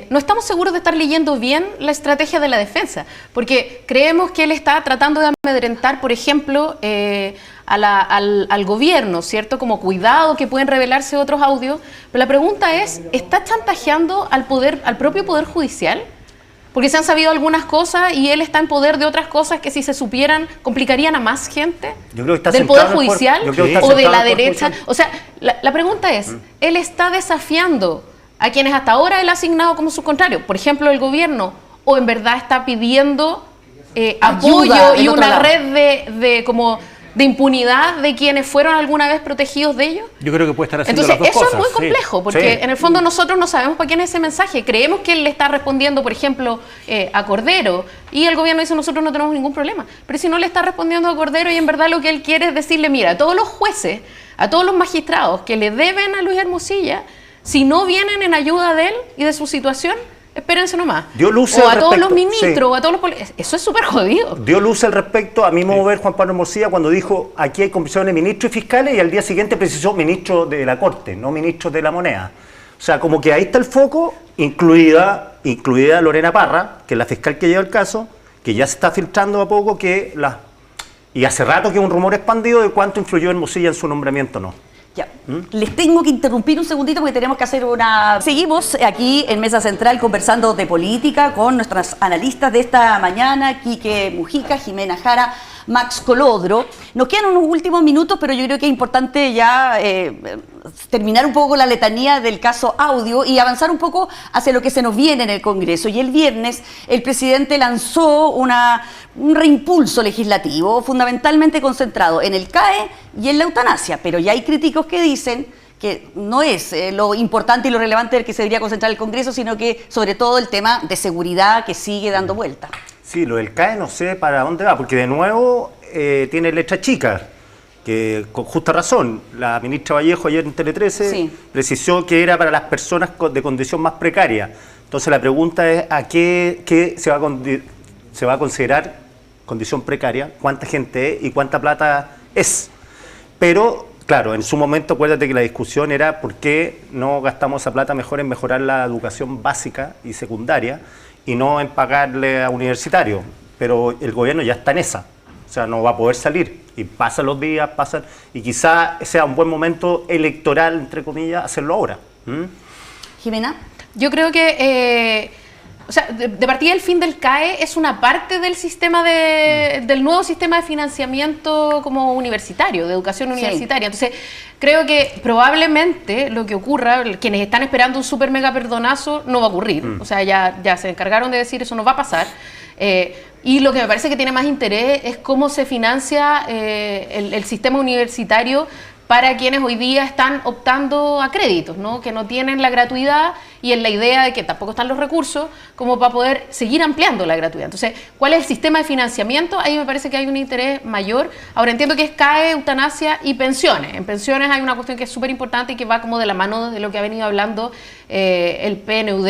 no estamos seguros de estar leyendo bien la estrategia de la defensa, porque creemos que él está tratando de amedrentar, por ejemplo, al gobierno, ¿cierto? Como cuidado que pueden revelarse otros audios, pero la pregunta es, ¿está chantajeando al propio Poder Judicial? Porque se han sabido algunas cosas y él está en poder de otras cosas que si se supieran complicarían a más gente. Yo creo que está del Poder Judicial o de la derecha. O sea, la pregunta es, ¿él está desafiando a quienes hasta ahora él ha asignado como sus contrarios? Por ejemplo, el gobierno, o en verdad está pidiendo apoyo y una red de impunidad de quienes fueron alguna vez protegidos de ellos. Yo creo que puede estar haciendo entonces, las dos cosas. Eso es muy complejo, porque en el fondo nosotros no sabemos para quién es ese mensaje. Creemos que él le está respondiendo, por ejemplo, a Cordero, y el gobierno dice, nosotros no tenemos ningún problema. Pero si no le está respondiendo a Cordero y en verdad lo que él quiere es decirle, mira, a todos los jueces, a todos los magistrados que le deben a Luis Hermosilla, si no vienen en ayuda de él y de su situación, espérense nomás. Dio luces o a al todos los respecto, ministros, sí. o a todos los eso es súper jodido. Dio luz al respecto, a mí me mover Juan Pablo Morcilla cuando dijo aquí hay convicciones de ministros y fiscales y al día siguiente precisó ministro de la Corte, no ministros de la moneda. O sea, como que ahí está el foco, incluida Lorena Parra, que es la fiscal que lleva el caso, que ya se está filtrando a poco y hace rato que es un rumor expandido de cuánto influyó Hermosilla en su nombramiento o no. Ya. Les tengo que interrumpir un segundito porque tenemos que hacer una... Seguimos aquí en Mesa Central conversando de política con nuestras analistas de esta mañana, Quique Mujica, Jimena Jara, Max Colodro. Nos quedan unos últimos minutos, pero yo creo que es importante ya terminar un poco la letanía del caso Audio y avanzar un poco hacia lo que se nos viene en el Congreso. Y el viernes el presidente lanzó un reimpulso legislativo fundamentalmente concentrado en el CAE y en la eutanasia, pero ya hay críticos que dicen que no es lo importante y lo relevante del que se debería concentrar el Congreso, sino que sobre todo el tema de seguridad que sigue dando vuelta. Sí, lo del CAE no sé para dónde va, porque de nuevo tiene letra chica, que con justa razón, la ministra Vallejo ayer en Tele 13 precisó que era para las personas de condición más precaria. Entonces la pregunta es ¿a qué se va a considerar condición precaria? ¿Cuánta gente es y cuánta plata es? Pero, claro, en su momento acuérdate que la discusión era por qué no gastamos esa plata mejor en mejorar la educación básica y secundaria y no en pagarle a universitarios. Pero el gobierno ya está en esa, o sea, no va a poder salir. Y pasan los días, y quizá sea un buen momento electoral, entre comillas, hacerlo ahora. Jimena. Yo creo que... O sea, de partida el fin del CAE es una parte del sistema del nuevo sistema de financiamiento como universitario, de educación universitaria. Entonces, creo que probablemente lo que ocurra, quienes están esperando un super mega perdonazo, no va a ocurrir. O sea, ya se encargaron de decir eso no va a pasar. Y lo que me parece que tiene más interés es cómo se financia el sistema universitario para quienes hoy día están optando a créditos, ¿no? Que no tienen la gratuidad y en la idea de que tampoco están los recursos como para poder seguir ampliando la gratuidad. Entonces, ¿cuál es el sistema de financiamiento? Ahí me parece que hay un interés mayor. Ahora entiendo que es CAE, eutanasia y pensiones. En pensiones hay una cuestión que es súper importante y que va como de la mano de lo que ha venido hablando el PNUD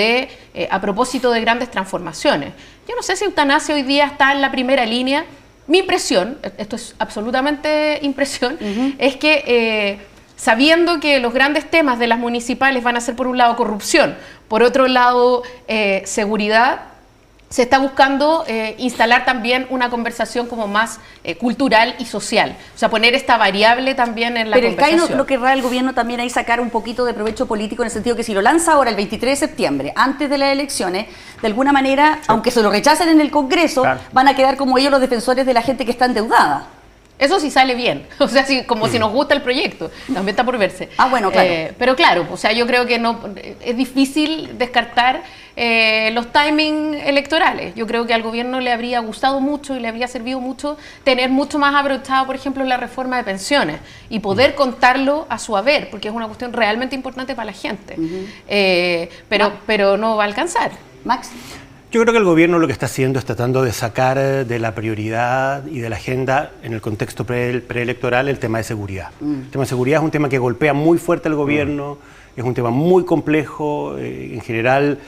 a propósito de grandes transformaciones. Yo no sé si eutanasia hoy día está en la primera línea. Mi impresión, esto es absolutamente impresión, es que sabiendo que los grandes temas de las municipales van a ser por un lado corrupción, por otro lado seguridad, se está buscando instalar también una conversación como más cultural y social. O sea, poner esta variable también en la conversación. Pero el CAE no querrá el gobierno también ahí sacar un poquito de provecho político en el sentido que si lo lanza ahora el 23 de septiembre, antes de las elecciones, de alguna manera, aunque se lo rechacen en el Congreso, van a quedar como ellos los defensores de la gente que está endeudada. Eso sí sale bien, o sea, como si nos gusta el proyecto, también está por verse. Ah, bueno, claro. Pero claro, o sea, yo creo que no es difícil descartar los timings electorales. Yo creo que al gobierno le habría gustado mucho y le habría servido mucho tener mucho más abrochado, por ejemplo, la reforma de pensiones y poder contarlo a su haber, porque es una cuestión realmente importante para la gente. Pero no va a alcanzar. Max. Yo creo que el gobierno lo que está haciendo es tratando de sacar de la prioridad y de la agenda en el contexto preelectoral el tema de seguridad. El tema de seguridad es un tema que golpea muy fuerte al gobierno, es un tema muy complejo, en general,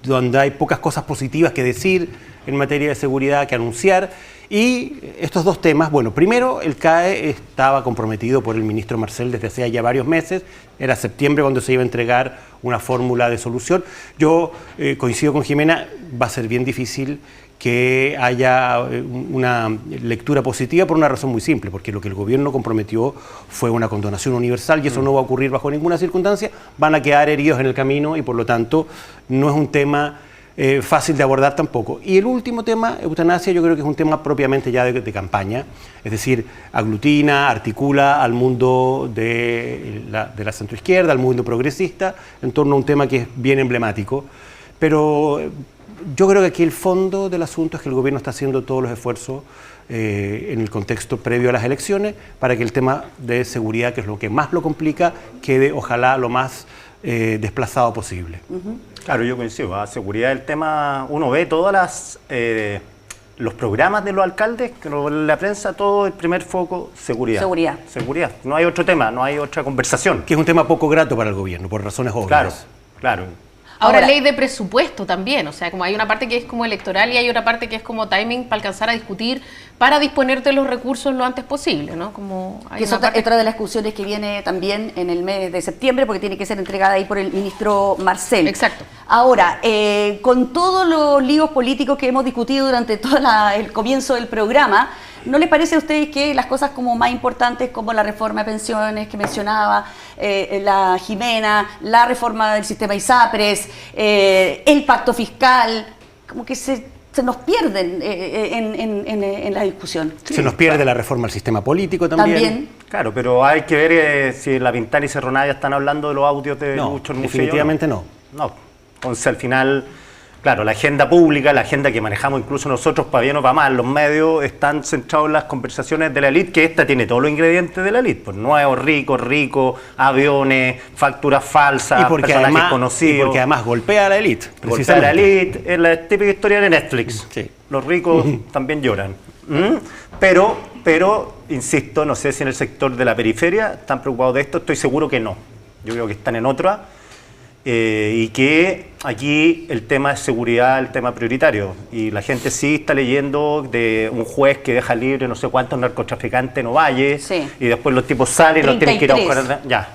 donde hay pocas cosas positivas que decir en materia de seguridad, que anunciar. Y estos dos temas, bueno, primero el CAE estaba comprometido por el ministro Marcel desde hace ya varios meses, era septiembre cuando se iba a entregar una fórmula de solución. Yo coincido con Jimena, va a ser bien difícil que haya una lectura positiva por una razón muy simple, porque lo que el gobierno comprometió fue una condonación universal y eso no va a ocurrir bajo ninguna circunstancia, van a quedar heridos en el camino y por lo tanto no es un tema fácil de abordar tampoco. Y el último tema, eutanasia, yo creo que es un tema propiamente ya de campaña, es decir, aglutina, articula al mundo de la centroizquierda, al mundo progresista, en torno a un tema que es bien emblemático, pero yo creo que aquí el fondo del asunto es que el gobierno está haciendo todos los esfuerzos en el contexto previo a las elecciones para que el tema de seguridad, que es lo que más lo complica, quede ojalá lo más desplazado posible. Claro, yo coincido. A seguridad del tema, uno ve todas los programas de los alcaldes, que la prensa, todo el primer foco, seguridad. Seguridad. No hay otro tema, no hay otra conversación. Que es un tema poco grato para el gobierno, por razones obvias. Claro. Ahora, ley de presupuesto también, o sea, como hay una parte que es como electoral y hay otra parte que es como timing para alcanzar a discutir, para disponer de los recursos lo antes posible, ¿no? Como hay que es otra de las discusiones que viene también en el mes de septiembre, porque tiene que ser entregada ahí por el ministro Marcel. Exacto. Ahora, con todos los líos políticos que hemos discutido durante todo el comienzo del programa, ¿no les parece a ustedes que las cosas como más importantes, como la reforma de pensiones que mencionaba la Jimena, la reforma del sistema ISAPRES, el pacto fiscal, como que se nos pierden en la discusión? Se nos pierde la reforma al sistema político también. Claro, pero hay que ver si La Pintana y Cerro Navia están hablando de los audios de Lucho Hermosilla. Definitivamente no. No. Entonces, al final, claro, la agenda pública, la agenda que manejamos incluso nosotros, para bien o para mal, los medios están centrados en las conversaciones de la élite, que esta tiene todos los ingredientes de la élite, pues nuevos, ricos, aviones, facturas falsas, personajes conocidos. Y porque además golpea a la élite. Golpea a la élite, es la típica historia de Netflix. Sí. Los ricos también lloran. Pero, insisto, no sé si en el sector de la periferia están preocupados de esto, estoy seguro que no. Yo creo que están en otra. Y que aquí el tema de seguridad es el tema prioritario, y la gente sí está leyendo de un juez que deja libre no sé cuántos narcotraficantes en Ovalle, y después los tipos salen y los tienen que ir a buscar. Ya.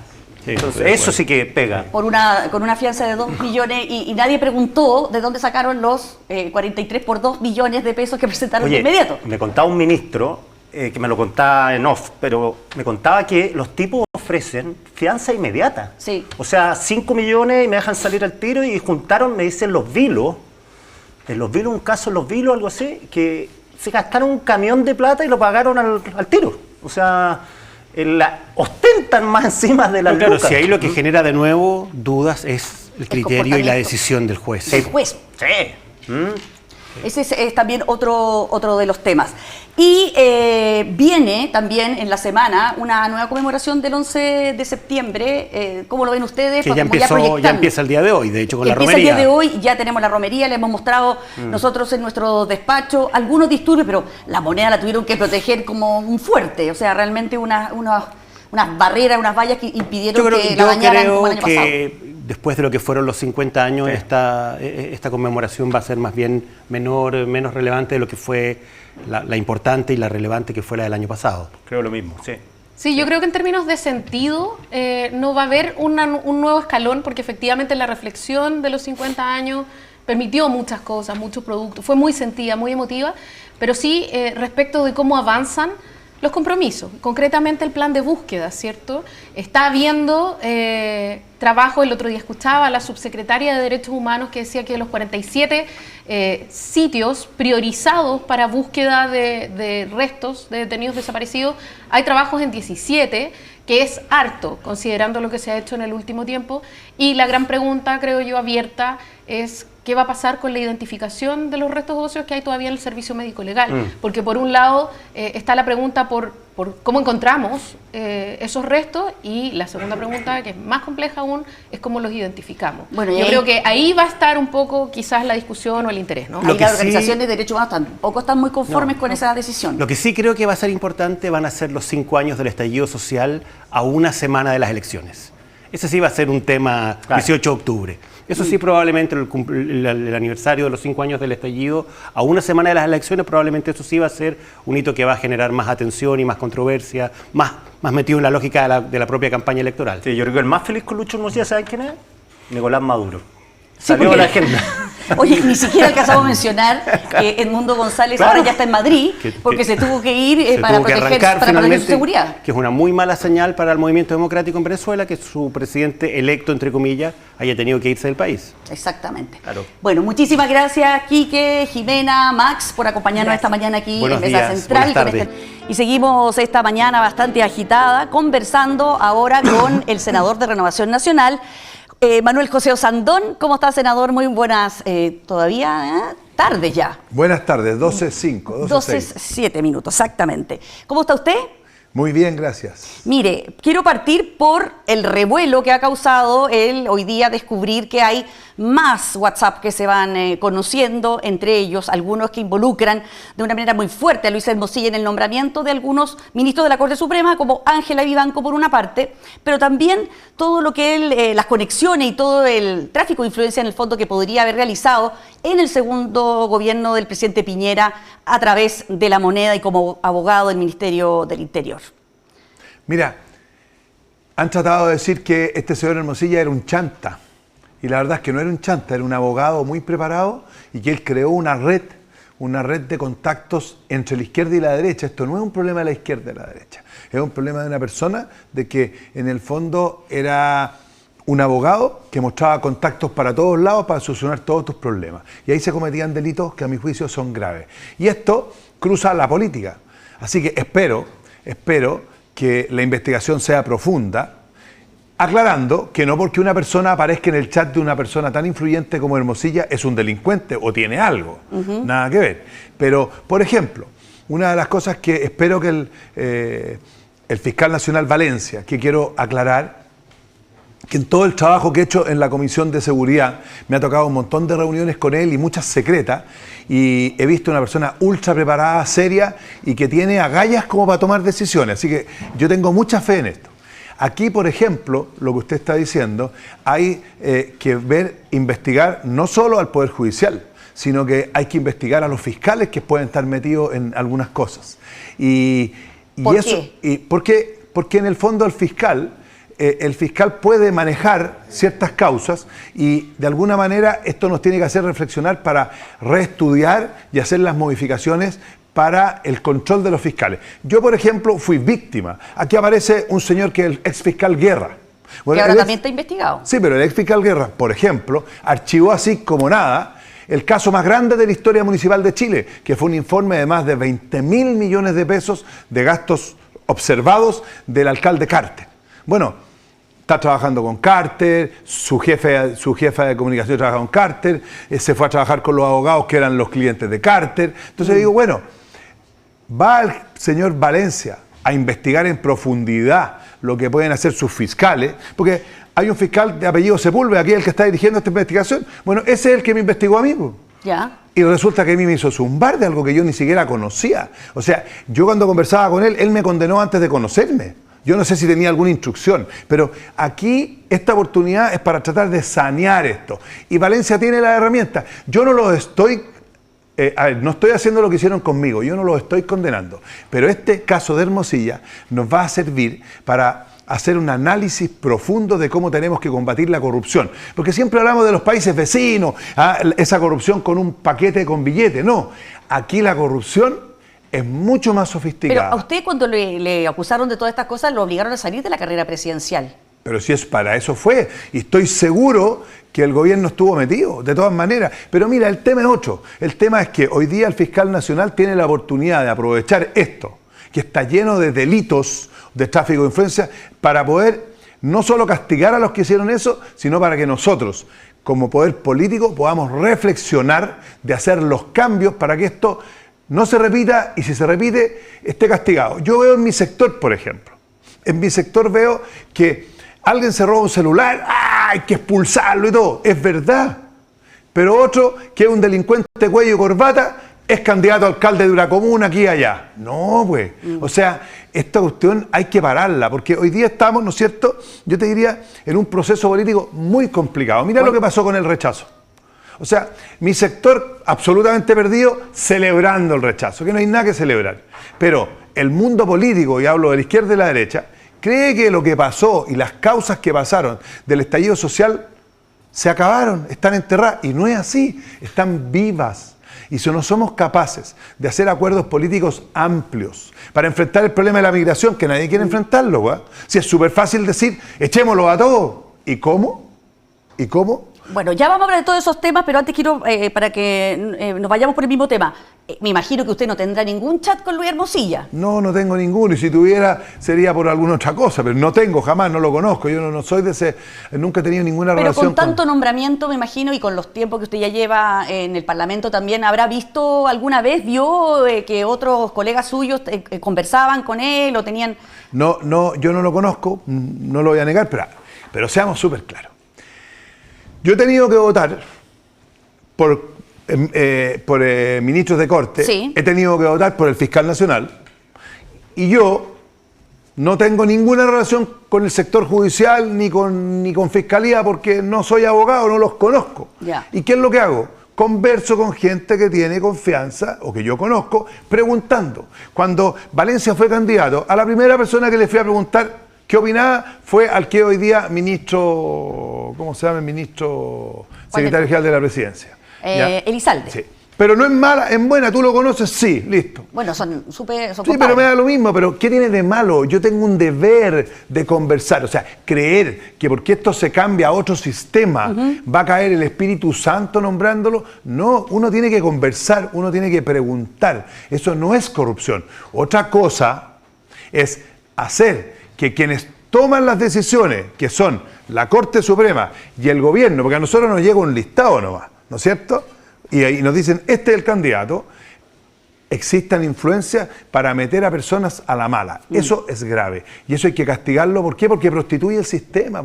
Sí, entonces, eso sí que pega. Con una fianza de 2 millones y nadie preguntó de dónde sacaron los 43 por 2 millones de pesos que presentaron de inmediato. Me contaba un ministro, que me lo contaba en off, pero me contaba que los tipos ofrecen fianza inmediata. Sí. O sea, 5 millones y me dejan salir al tiro, y juntaron, me dicen Los Vilos, un caso en Los Vilos, algo así, que se gastaron un camión de plata y lo pagaron al tiro. O sea, ostentan más encima de la lucas. Si ahí lo que genera de nuevo dudas es el criterio y la decisión del juez. El juez. Sí. Ese es también otro de los temas. Y viene también en la semana una nueva conmemoración del 11 de septiembre. ¿Cómo lo ven ustedes? Que ya empieza el día de hoy, de hecho, con la romería. Empieza el día de hoy, ya tenemos la romería, le hemos mostrado nosotros en nuestro despacho algunos disturbios, pero la moneda la tuvieron que proteger como un fuerte, o sea, realmente unas barreras, unas vallas que impidieron que la dañaran como el año pasado. Después de lo que fueron los 50 años, esta conmemoración va a ser más bien menos relevante de lo que fue la importante y la relevante que fue la del año pasado. Creo lo mismo, sí. Sí, yo creo que en términos de sentido no va a haber un nuevo escalón, porque efectivamente la reflexión de los 50 años permitió muchas cosas, muchos productos, fue muy sentida, muy emotiva, pero sí respecto de cómo avanzan los compromisos, concretamente el plan de búsqueda, ¿cierto? Está habiendo trabajo. El otro día escuchaba a la subsecretaria de Derechos Humanos que decía que de los 47 sitios priorizados para búsqueda de restos de detenidos desaparecidos, hay trabajos en 17, que es harto, considerando lo que se ha hecho en el último tiempo. Y la gran pregunta, creo yo, abierta, es qué va a pasar con la identificación de los restos óseos que hay todavía en el servicio médico legal. Porque por un lado está la pregunta por cómo encontramos esos restos, y la segunda pregunta, que es más compleja aún, es cómo los identificamos. Bueno, yo creo que ahí va a estar un poco quizás la discusión o el interés, ¿no? Ahí las organizaciones de derechos humanos tampoco están muy conformes con esa decisión. Lo que sí creo que va a ser importante van a ser los 5 años del estallido social a una semana de las elecciones. Ese sí va a ser un tema, 18 de octubre. Eso sí, probablemente el aniversario de los 5 años del estallido, a una semana de las elecciones, probablemente eso sí va a ser un hito que va a generar más atención y más controversia, más metido en la lógica de la propia campaña electoral. Sí, yo creo que el más feliz con Lucho Hermosilla, ¿saben quién es? Nicolás Maduro. Salió la agenda. Oye, ni siquiera alcanzamos a mencionar que Edmundo González ahora ya está en Madrid, porque se tuvo que ir para proteger su seguridad. Que es una muy mala señal para el movimiento democrático en Venezuela, que su presidente electo, entre comillas, haya tenido que irse del país. Exactamente. Claro. Bueno, muchísimas gracias, Quique, Jimena, Max, por acompañarnos esta mañana aquí en Mesa Central. Y seguimos esta mañana bastante agitada, conversando ahora con el senador de Renovación Nacional, Manuel José Osandón. ¿Cómo está, senador? Muy buenas, todavía tardes ya. Buenas tardes, 12:05. 12:07 minutos, exactamente. ¿Cómo está usted? Muy bien, gracias. Mire, quiero partir por el revuelo que ha causado el hoy día descubrir que hay más WhatsApp que se van conociendo, entre ellos algunos que involucran de una manera muy fuerte a Luis Hermosilla en el nombramiento de algunos ministros de la Corte Suprema, como Ángela Vivanco por una parte, pero también todo lo que él, las conexiones y todo el tráfico de influencia en el fondo que podría haber realizado en el segundo gobierno del presidente Piñera a través de la moneda y como abogado del Ministerio del Interior. Mira, han tratado de decir que este señor Hermosilla era un chanta. Y la verdad es que no era un chanta, era un abogado muy preparado y que él creó una red de contactos entre la izquierda y la derecha. Esto no es un problema de la izquierda y la derecha, es un problema de una persona de que en el fondo era un abogado que mostraba contactos para todos lados para solucionar todos tus problemas. Y ahí se cometían delitos que a mi juicio son graves. Y esto cruza la política. Así que espero que la investigación sea profunda, aclarando que no porque una persona aparezca en el chat de una persona tan influyente como Hermosilla es un delincuente o tiene algo, nada que ver. Pero, por ejemplo, una de las cosas que espero que el fiscal nacional Valencia, que quiero aclarar, que en todo el trabajo que he hecho en la Comisión de Seguridad, me ha tocado un montón de reuniones con él y muchas secretas, y he visto una persona ultra preparada, seria, y que tiene agallas como para tomar decisiones. Así que yo tengo mucha fe en esto. Aquí, por ejemplo, lo que usted está diciendo, hay que investigar no solo al Poder Judicial, sino que hay que investigar a los fiscales que pueden estar metidos en algunas cosas. ¿Por qué? Porque en el fondo el fiscal puede manejar ciertas causas y de alguna manera esto nos tiene que hacer reflexionar para reestudiar y hacer las modificaciones para el control de los fiscales. Yo, por ejemplo, fui víctima. Aquí aparece un señor que es el ex fiscal Guerra. Bueno, que ahora también está investigado. Sí, pero el ex fiscal Guerra, por ejemplo, archivó así como nada el caso más grande de la historia municipal de Chile, que fue un informe de más de 20.000 millones de pesos de gastos observados del alcalde Carter. Bueno, está trabajando con Carter, su jefa de comunicación trabaja con Carter, se fue a trabajar con los abogados que eran los clientes de Carter. Entonces digo, bueno, va el señor Valencia a investigar en profundidad lo que pueden hacer sus fiscales, porque hay un fiscal de apellido Sepúlveda, aquí el que está dirigiendo esta investigación. Bueno, ese es el que me investigó a mí. Ya. Y resulta que a mí me hizo zumbar de algo que yo ni siquiera conocía. O sea, yo cuando conversaba con él, él me condenó antes de conocerme. Yo no sé si tenía alguna instrucción, pero aquí esta oportunidad es para tratar de sanear esto. Y Valencia tiene la herramienta. Yo no lo estoy... no estoy haciendo lo que hicieron conmigo, yo no lo estoy condenando. Pero este caso de Hermosilla nos va a servir para hacer un análisis profundo de cómo tenemos que combatir la corrupción. Porque siempre hablamos de los países vecinos, esa corrupción con un paquete con billete. No, aquí la corrupción es mucho más sofisticada. Pero a usted cuando le acusaron de todas estas cosas lo obligaron a salir de la carrera presidencial. Pero si es para eso fue, y estoy seguro que el gobierno estuvo metido, de todas maneras. Pero mira, el tema es otro. El tema es que hoy día el fiscal nacional tiene la oportunidad de aprovechar esto, que está lleno de delitos de tráfico de influencia, para poder no solo castigar a los que hicieron eso, sino para que nosotros, como poder político, podamos reflexionar de hacer los cambios para que esto no se repita, y si se repite, esté castigado. Yo veo en mi sector, por ejemplo, en mi sector veo que alguien se roba un celular, hay que expulsarlo y todo, es verdad. Pero otro, que es un delincuente cuello y corbata, es candidato a alcalde de una comuna aquí y allá. No, pues. O sea, esta cuestión hay que pararla, porque hoy día estamos, ¿no es cierto?, yo te diría, en un proceso político muy complicado. Mira lo que pasó con el rechazo. O sea, mi sector absolutamente perdido, celebrando el rechazo, que no hay nada que celebrar. Pero el mundo político, y hablo de la izquierda y la derecha, cree que lo que pasó y las causas que pasaron del estallido social se acabaron, están enterradas. Y no es así, están vivas. Y si no somos capaces de hacer acuerdos políticos amplios para enfrentar el problema de la migración, que nadie quiere enfrentarlo, si es súper fácil decir, echémoslo a todos. ¿Y cómo? ¿Y cómo? Bueno, ya vamos a hablar de todos esos temas, pero antes quiero, para que nos vayamos por el mismo tema, me imagino que usted no tendrá ningún chat con Luis Hermosilla. No, no tengo ninguno, y si tuviera sería por alguna otra cosa, pero no tengo, jamás, no lo conozco, yo no soy de ese, nunca he tenido ninguna relación con tanto nombramiento, me imagino, y con los tiempos que usted ya lleva en el Parlamento también, ¿habrá visto alguna vez, vio que otros colegas suyos conversaban con él o tenían...? No, yo no lo conozco, no lo voy a negar, pero seamos súper claros. Yo he tenido que votar por ministros de corte, sí. He tenido que votar por el fiscal nacional, y yo no tengo ninguna relación con el sector judicial ni con fiscalía porque no soy abogado, no los conozco. Ya. ¿Y qué es lo que hago? Converso con gente que tiene confianza o que yo conozco, preguntando. Cuando Valencia fue candidato, a la primera persona que le fui a preguntar qué opinaba fue al que hoy día ministro, ¿cómo se llama el ministro secretario general de la presidencia? Elizalde. Sí. Pero no es mala, es buena, ¿tú lo conoces? Sí, listo. Bueno, son Sí, compadres. pero me da lo mismo, pero ¿qué tiene de malo? Yo tengo un deber de conversar, o sea, creer que porque esto se cambia a otro sistema, va a caer el Espíritu Santo nombrándolo. No, uno tiene que conversar, uno tiene que preguntar. Eso no es corrupción. Otra cosa es hacer que quienes toman las decisiones, que son la Corte Suprema y el gobierno, porque a nosotros nos llega un listado nomás, ¿no es cierto? Y ahí nos dicen, este es el candidato, existan influencias para meter a personas a la mala. Eso es grave. Y eso hay que castigarlo. ¿Por qué? Porque prostituye el sistema.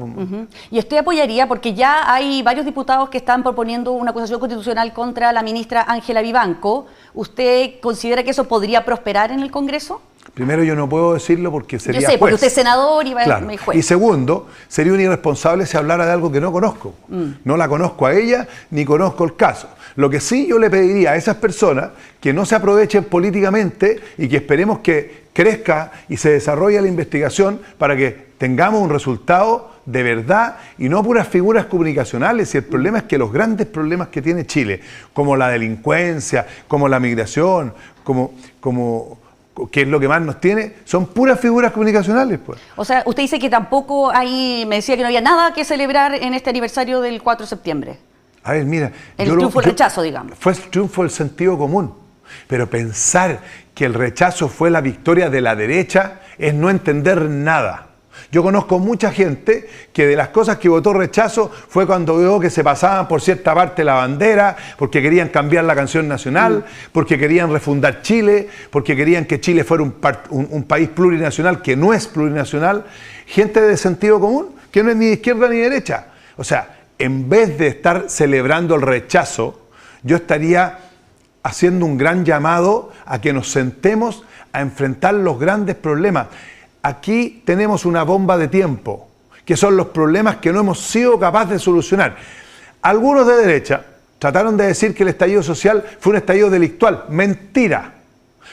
Y usted apoyaría, porque ya hay varios diputados que están proponiendo una acusación constitucional contra la ministra Ángela Vivanco. ¿Usted considera que eso podría prosperar en el Congreso? Primero, yo no puedo decirlo porque sería yo sé, juez. porque usted es senador y va claro. a juez. Y segundo, sería un irresponsable si hablara de algo que no conozco. No la conozco a ella, ni conozco el caso. Lo que sí yo le pediría a esas personas que no se aprovechen políticamente y que esperemos que crezca y se desarrolle la investigación para que tengamos un resultado de verdad y no puras figuras comunicacionales. Y el problema es que los grandes problemas que tiene Chile, como la delincuencia, como la migración, que es lo que más nos tiene, son puras figuras comunicacionales, pues. O sea, usted dice que tampoco me decía que no había nada que celebrar en este aniversario del 4 de septiembre. A ver, mira. El triunfo del rechazo, digamos. Fue el triunfo del sentido común. Pero pensar que el rechazo fue la victoria de la derecha es no entender nada. Yo conozco mucha gente que de las cosas que votó rechazo fue cuando vio que se pasaban por cierta parte la bandera, porque querían cambiar la canción nacional, porque querían refundar Chile, porque querían que Chile fuera un país plurinacional que no es plurinacional. Gente de sentido común que no es ni de izquierda ni de derecha. O sea, en vez de estar celebrando el rechazo, yo estaría haciendo un gran llamado a que nos sentemos a enfrentar los grandes problemas. Aquí tenemos una bomba de tiempo, que son los problemas que no hemos sido capaces de solucionar. Algunos de derecha trataron de decir que el estallido social fue un estallido delictual. Mentira.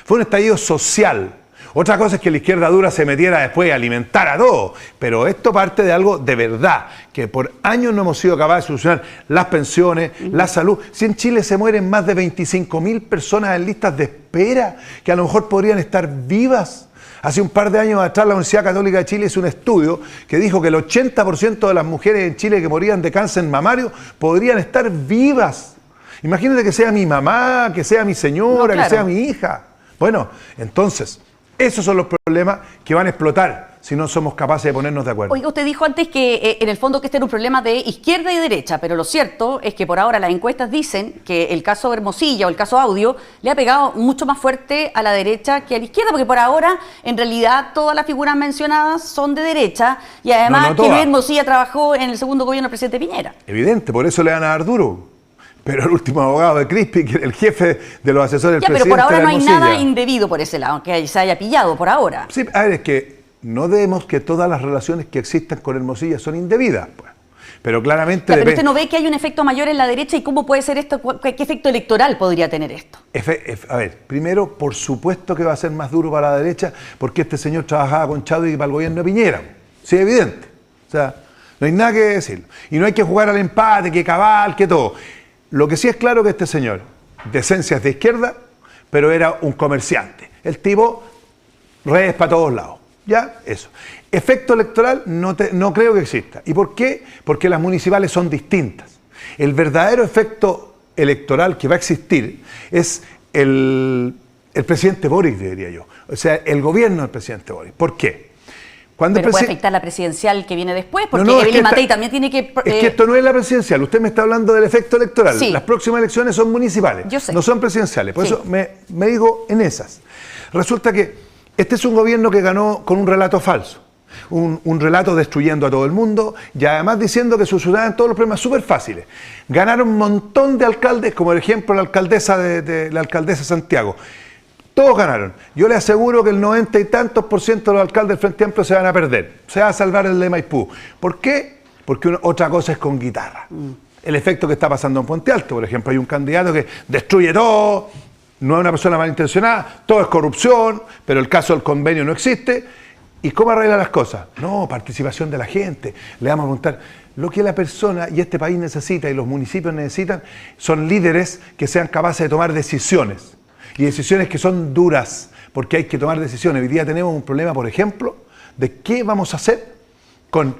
Fue un estallido social. Otra cosa es que la izquierda dura se metiera después a alimentar a todo, pero esto parte de algo de verdad, que por años no hemos sido capaces de solucionar las pensiones, la salud. Si en Chile se mueren más de 25.000 personas en listas de espera, que a lo mejor podrían estar vivas. Hace un par de años atrás la Universidad Católica de Chile hizo un estudio que dijo que el 80% de las mujeres en Chile que morían de cáncer mamario podrían estar vivas. Imagínate que sea mi mamá, que sea mi señora, que sea mi hija. Bueno, entonces, esos son los problemas que van a explotar si no somos capaces de ponernos de acuerdo. Oiga, usted dijo antes que en el fondo que este era un problema de izquierda y derecha, pero lo cierto es que por ahora las encuestas dicen que el caso Hermosilla o el caso Audio le ha pegado mucho más fuerte a la derecha que a la izquierda, porque por ahora en realidad todas las figuras mencionadas son de derecha y además que Luis Hermosilla trabajó en el segundo gobierno del presidente Piñera. Evidente, por eso le van a dar duro. Pero el último abogado de Crispi, que el jefe de los asesores del presidente... Pero por ahora no hay nada indebido por ese lado, que se haya pillado por ahora. Sí, a ver, es que no debemos que todas las relaciones que existan con Hermosilla son indebidas, pues. Pero claramente... Pero usted no ve que hay un efecto mayor en la derecha y cómo puede ser esto, qué efecto electoral podría tener esto. A ver, primero, por supuesto que va a ser más duro para la derecha porque este señor trabajaba con Chadwick para el gobierno de Piñera. Sí, es evidente. O sea, no hay nada que decirlo. Y no hay que jugar al empate, que cabal, que todo. Lo que sí es claro que este señor, de esencia es de izquierda, pero era un comerciante. El tipo, redes para todos lados. ¿Ya? Eso. Efecto electoral no creo que exista. ¿Y por qué? Porque las municipales son distintas. El verdadero efecto electoral que va a existir es el presidente Boric, diría yo. O sea, el gobierno del presidente Boric. ¿Por qué? Pero puede afectar la presidencial que viene después, porque Evelyn Matei también tiene que... Es que esto no es la presidencial, usted me está hablando del efecto electoral. Sí. Las próximas elecciones son municipales, yo sé, no son presidenciales, por sí, eso me digo en esas. Resulta que este es un gobierno que ganó con un relato falso, un relato destruyendo a todo el mundo y además diciendo que solucionaban todos los problemas súper fáciles. Ganaron un montón de alcaldes, como el ejemplo la alcaldesa de Santiago. Todos ganaron. Yo le aseguro que el 90 y tantos % de los alcaldes del Frente Amplio se van a perder. Se va a salvar el de Maipú. ¿Por qué? Porque otra cosa es con guitarra. El efecto que está pasando en Puente Alto, por ejemplo, hay un candidato que destruye todo, no es una persona malintencionada, todo es corrupción, pero el caso del convenio no existe. ¿Y cómo arregla las cosas? No, participación de la gente. Le vamos a preguntar, lo que la persona y este país necesita y los municipios necesitan son líderes que sean capaces de tomar decisiones. Y decisiones que son duras, porque hay que tomar decisiones. Hoy día tenemos un problema, por ejemplo, de qué vamos a hacer con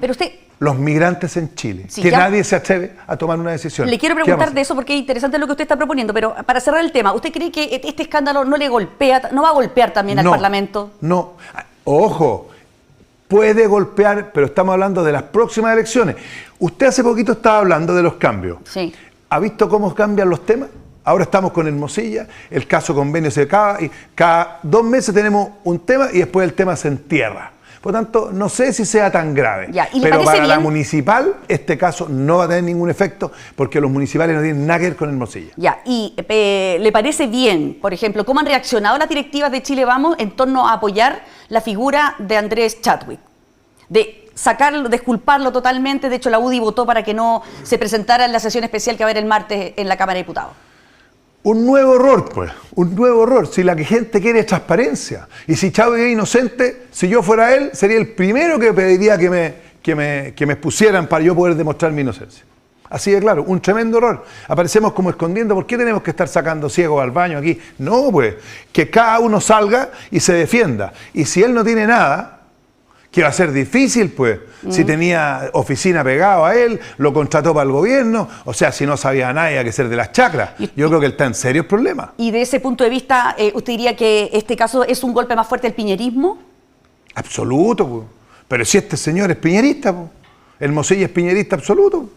los migrantes en Chile. Sí, que nadie se atreve a tomar una decisión. Le quiero preguntar de eso porque es interesante lo que usted está proponiendo, pero para cerrar el tema, ¿usted cree que este escándalo no va a golpear también al Parlamento? No, ojo, puede golpear, pero estamos hablando de las próximas elecciones. Usted hace poquito estaba hablando de los cambios. Sí. ¿Ha visto cómo cambian los temas? Ahora estamos con Hermosilla, el caso convenio se acaba y cada 2 meses tenemos un tema y después el tema se entierra. Por lo tanto, no sé si sea tan grave. Pero para la municipal, este caso no va a tener ningún efecto porque los municipales no tienen nada que ver con Hermosilla. ¿Y le parece bien, por ejemplo, cómo han reaccionado las directivas de Chile Vamos en torno a apoyar la figura de Andrés Chadwick? De sacarlo, desculparlo totalmente. De hecho, la UDI votó para que no se presentara en la sesión especial que va a haber el martes en la Cámara de Diputados. Un nuevo error, pues, un nuevo error. Si la gente quiere es transparencia. Y si Chadwick es inocente, si yo fuera él, sería el primero que pediría que me expusieran para yo poder demostrar mi inocencia. Así de claro, un tremendo error. Aparecemos como escondiendo. ¿Por qué tenemos que estar sacando ciegos al baño aquí? No, pues, que cada uno salga y se defienda. Y si él no tiene nada, que va a ser difícil, pues, si tenía oficina pegado a él, lo contrató para el gobierno, o sea, si no sabía nadie a que ser de las chacras. Yo creo que él está en serios problemas. Y de ese punto de vista, ¿usted diría que este caso es un golpe más fuerte del piñerismo? Absoluto, pues. Pero si este señor es piñerista, pues. Hermosilla es piñerista absoluto.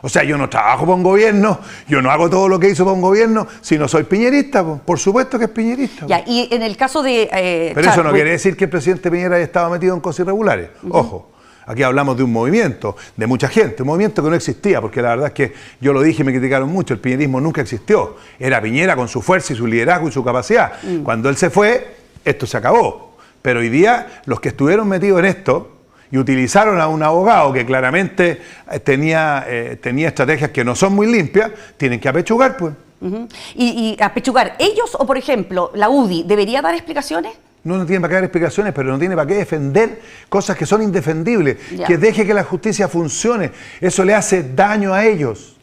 O sea, yo no trabajo para un gobierno, yo no hago todo lo que hizo para un gobierno, si no soy piñerista, pues. Por supuesto que es piñerista. Ya, y en el caso de... Pero Chadwick, eso no quiere decir que el presidente Piñera haya estado metido en cosas irregulares. Ojo, aquí hablamos de un movimiento, de mucha gente, un movimiento que no existía, porque la verdad es que yo lo dije y me criticaron mucho, el piñerismo nunca existió. Era Piñera con su fuerza y su liderazgo y su capacidad. Cuando él se fue, esto se acabó. Pero hoy día, los que estuvieron metidos en esto y utilizaron a un abogado que claramente tenía estrategias que no son muy limpias, tienen que apechugar, pues. ¿Y apechugar ellos o, por ejemplo, la UDI, debería dar explicaciones? No tiene para qué dar explicaciones, pero no tiene para qué defender cosas que son indefendibles. Que deje que la justicia funcione. Eso le hace daño a ellos.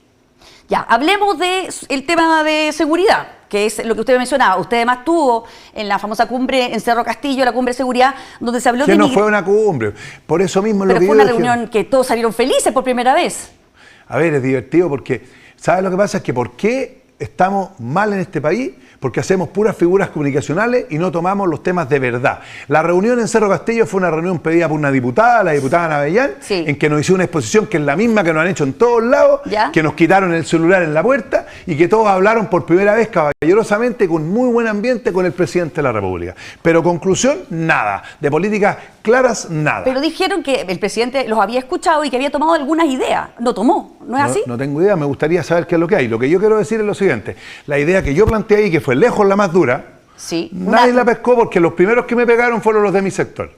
Ya, hablemos del tema de seguridad, que es lo que usted mencionaba. Usted además tuvo en la famosa cumbre en Cerro Castillo, la cumbre de seguridad, donde se habló de... Que no fue una cumbre, por eso mismo lo que yo dije. Pero fue una reunión que todos salieron felices por primera vez. A ver, es divertido porque, ¿sabes lo que pasa? Es que ¿por qué estamos mal en este país? Porque hacemos puras figuras comunicacionales y no tomamos los temas de verdad. La reunión en Cerro Castillo fue una reunión pedida por una diputada, la diputada Navellán, en que nos hizo una exposición que es la misma que nos han hecho en todos lados, que nos quitaron el celular en la puerta y que todos hablaron por primera vez caballerosamente, con muy buen ambiente, con el presidente de la República. Pero conclusión, nada. De políticas claras, nada. Pero dijeron que el presidente los había escuchado y que había tomado algunas ideas. ¿No tomó? ¿No es así? No tengo idea, me gustaría saber qué es lo que hay. Lo que yo quiero decir es lo siguiente. La idea que yo planteé ahí, que fue lejos la más dura, nadie la pescó porque los primeros que me pegaron fueron los de mi sector.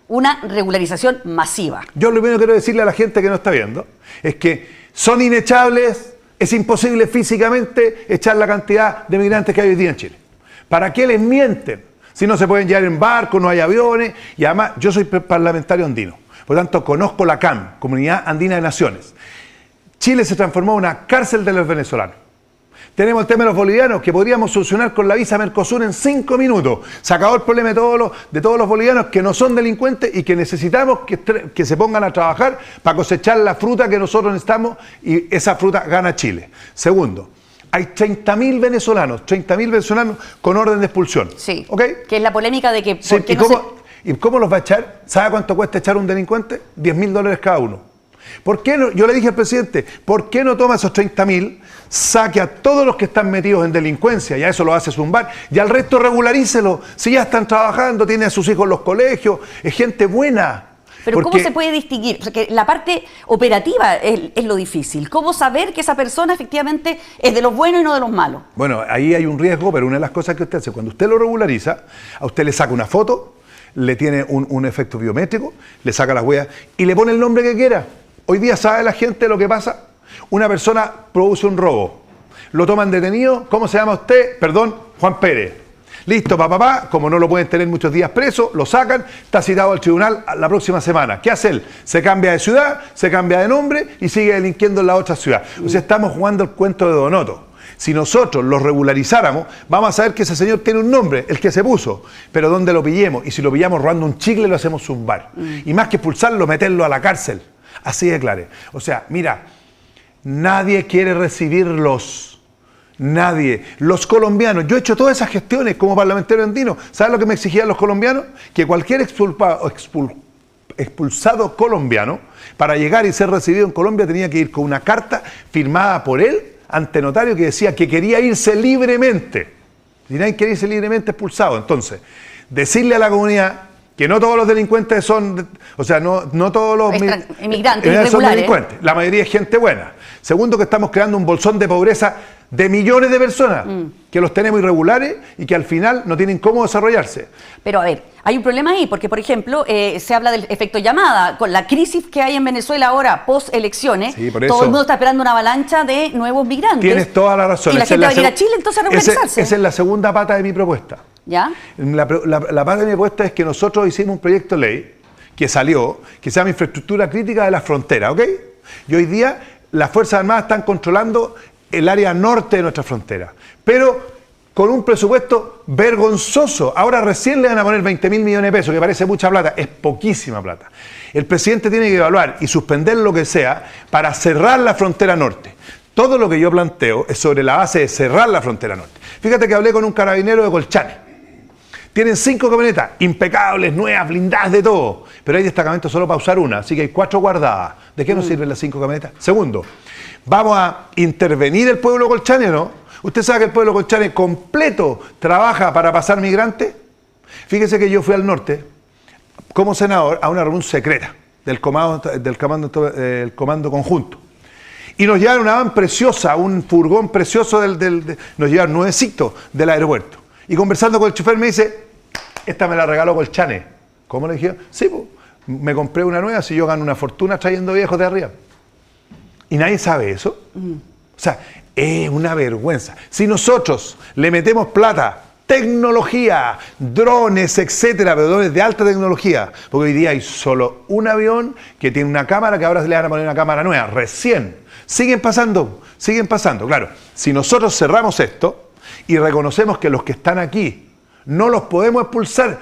Una regularización masiva. Yo lo primero que quiero decirle a la gente que no está viendo es que son inechables, es imposible físicamente echar la cantidad de migrantes que hay hoy día en Chile. ¿Para qué les mienten? Si no se pueden llevar en barco, no hay aviones, y además yo soy parlamentario andino. Por lo tanto, conozco la CAM, Comunidad Andina de Naciones. Chile se transformó en una cárcel de los venezolanos. Tenemos el tema de los bolivianos, que podríamos solucionar con la visa Mercosur en 5 minutos. Se acabó el problema de todos los bolivianos que no son delincuentes y que necesitamos que se pongan a trabajar para cosechar la fruta que nosotros necesitamos, y esa fruta gana Chile. Segundo, hay 30.000 venezolanos con orden de expulsión. Sí, ¿okay? Que es la polémica de que... Sí, ¿y cómo los va a echar? ¿Sabe cuánto cuesta echar un delincuente? $10.000 cada uno. ¿Por qué no? Yo le dije al presidente, ¿por qué no toma esos 30.000, saque a todos los que están metidos en delincuencia, y a eso lo hace zumbar, y al resto regularícelo? Si ya están trabajando, tiene a sus hijos en los colegios, es gente buena. Pero ¿cómo se puede distinguir? O sea, que la parte operativa es lo difícil. ¿Cómo saber que esa persona efectivamente es de los buenos y no de los malos? Bueno, ahí hay un riesgo, pero una de las cosas que usted hace, cuando usted lo regulariza, a usted le saca una foto, le tiene un efecto biométrico, le saca las huellas y le pone el nombre que quiera. Hoy día sabe la gente lo que pasa. Una persona produce un robo, lo toman detenido. ¿Cómo se llama usted? Perdón, Juan Pérez. Listo, papá, como no lo pueden tener muchos días preso, lo sacan, está citado al tribunal la próxima semana. ¿Qué hace él? Se cambia de ciudad, se cambia de nombre y sigue delinquiendo en la otra ciudad. O sea, estamos jugando el cuento de Donoto. Si nosotros lo regularizáramos, vamos a saber que ese señor tiene un nombre, el que se puso, pero ¿dónde lo pillemos? Y si lo pillamos robando un chicle, lo hacemos zumbar. Y más que expulsarlo, meterlo a la cárcel. Así de claro. O sea, mira, nadie quiere recibirlos. Nadie. Los colombianos, yo he hecho todas esas gestiones como parlamentario andino. ¿Sabes lo que me exigían los colombianos? Que cualquier expulsado colombiano, para llegar y ser recibido en Colombia, tenía que ir con una carta firmada por él ante notario que decía que quería irse libremente. Si nadie quiere irse libremente, expulsado. Entonces, decirle a la comunidad que no todos los delincuentes son, o sea, no todos los inmigrantes son delincuentes, la mayoría es gente buena. Segundo, que estamos creando un bolsón de pobreza de millones de personas, que los tenemos irregulares y que al final no tienen cómo desarrollarse. Pero a ver, hay un problema ahí, porque por ejemplo, se habla del efecto llamada, con la crisis que hay en Venezuela ahora, post-elecciones, sí, todo el mundo está esperando una avalancha de nuevos migrantes. Tienes toda la razón. Y la gente va a ir a Chile entonces a regularizarse. Esa es la segunda pata de mi propuesta. ¿Ya? La pata de mi propuesta es que nosotros hicimos un proyecto de ley que salió, que se llama Infraestructura Crítica de la Frontera, ¿ok? Y hoy día las Fuerzas Armadas están controlando el área norte de nuestra frontera, pero con un presupuesto vergonzoso. Ahora recién le van a poner 20.000 millones de pesos, que parece mucha plata, es poquísima plata. El presidente tiene que evaluar y suspender lo que sea para cerrar la frontera norte. Todo lo que yo planteo es sobre la base de cerrar la frontera norte. Fíjate que hablé con un carabinero de Colchane. Tienen 5 camionetas, impecables, nuevas, blindadas, de todo. Pero hay destacamentos solo para usar una, así que hay 4 guardadas. ¿De qué nos sirven las 5 camionetas? Segundo, ¿vamos a intervenir el pueblo colchane o no? ¿Usted sabe que el pueblo colchane completo trabaja para pasar migrantes? Fíjese que yo fui al norte, como senador, a una reunión secreta del comando conjunto. Y nos llevaron una van preciosa, un furgón precioso, nos llevaron nuevecitos del aeropuerto. Y conversando con el chofer me dice, esta me la regaló Colchane. ¿Cómo le dije? Sí, pues, me compré una nueva, si yo gano una fortuna trayendo viejos de arriba. ¿Y nadie sabe eso? O sea, es una vergüenza. Si nosotros le metemos plata, tecnología, drones, etcétera, pero drones de alta tecnología, porque hoy día hay solo un avión que tiene una cámara, que ahora se le van a poner una cámara nueva, recién. Siguen pasando, claro. Si nosotros cerramos esto y reconocemos que los que están aquí no los podemos expulsar,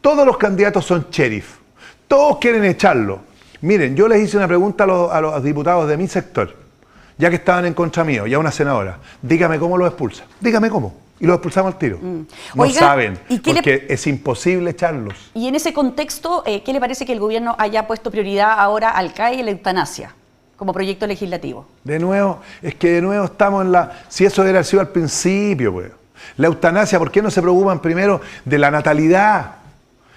todos los candidatos son sheriff, todos quieren echarlo. Miren, yo les hice una pregunta a los diputados de mi sector, ya que estaban en contra mío, y a una senadora, dígame cómo los expulsa, dígame cómo, y los expulsamos al tiro. No Oiga, saben, porque es imposible echarlos. Y en ese contexto, ¿qué le parece que el gobierno haya puesto prioridad ahora al CAE y la eutanasia como proyecto legislativo? De nuevo, estamos en la... Si eso hubiera sido al principio, pues. La eutanasia, ¿por qué no se preocupan primero de la natalidad?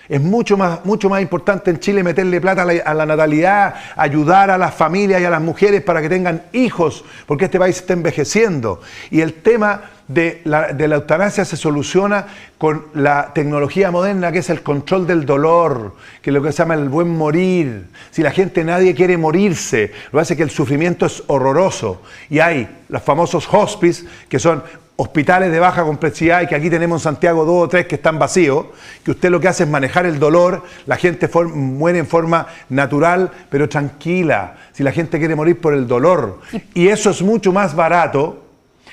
Es mucho más importante en Chile meterle plata a la natalidad, ayudar a las familias y a las mujeres para que tengan hijos, porque este país está envejeciendo. Y el tema de la eutanasia se soluciona con la tecnología moderna, que es el control del dolor, que es lo que se llama el buen morir. Si la gente, nadie quiere morirse, lo que hace que el sufrimiento es horroroso. Y hay los famosos hospice, que son hospitales de baja complejidad, y que aquí tenemos en Santiago 2 o 3 que están vacíos, que usted lo que hace es manejar el dolor, la gente muere en forma natural, pero tranquila, si la gente quiere morir por el dolor. Y eso es mucho más barato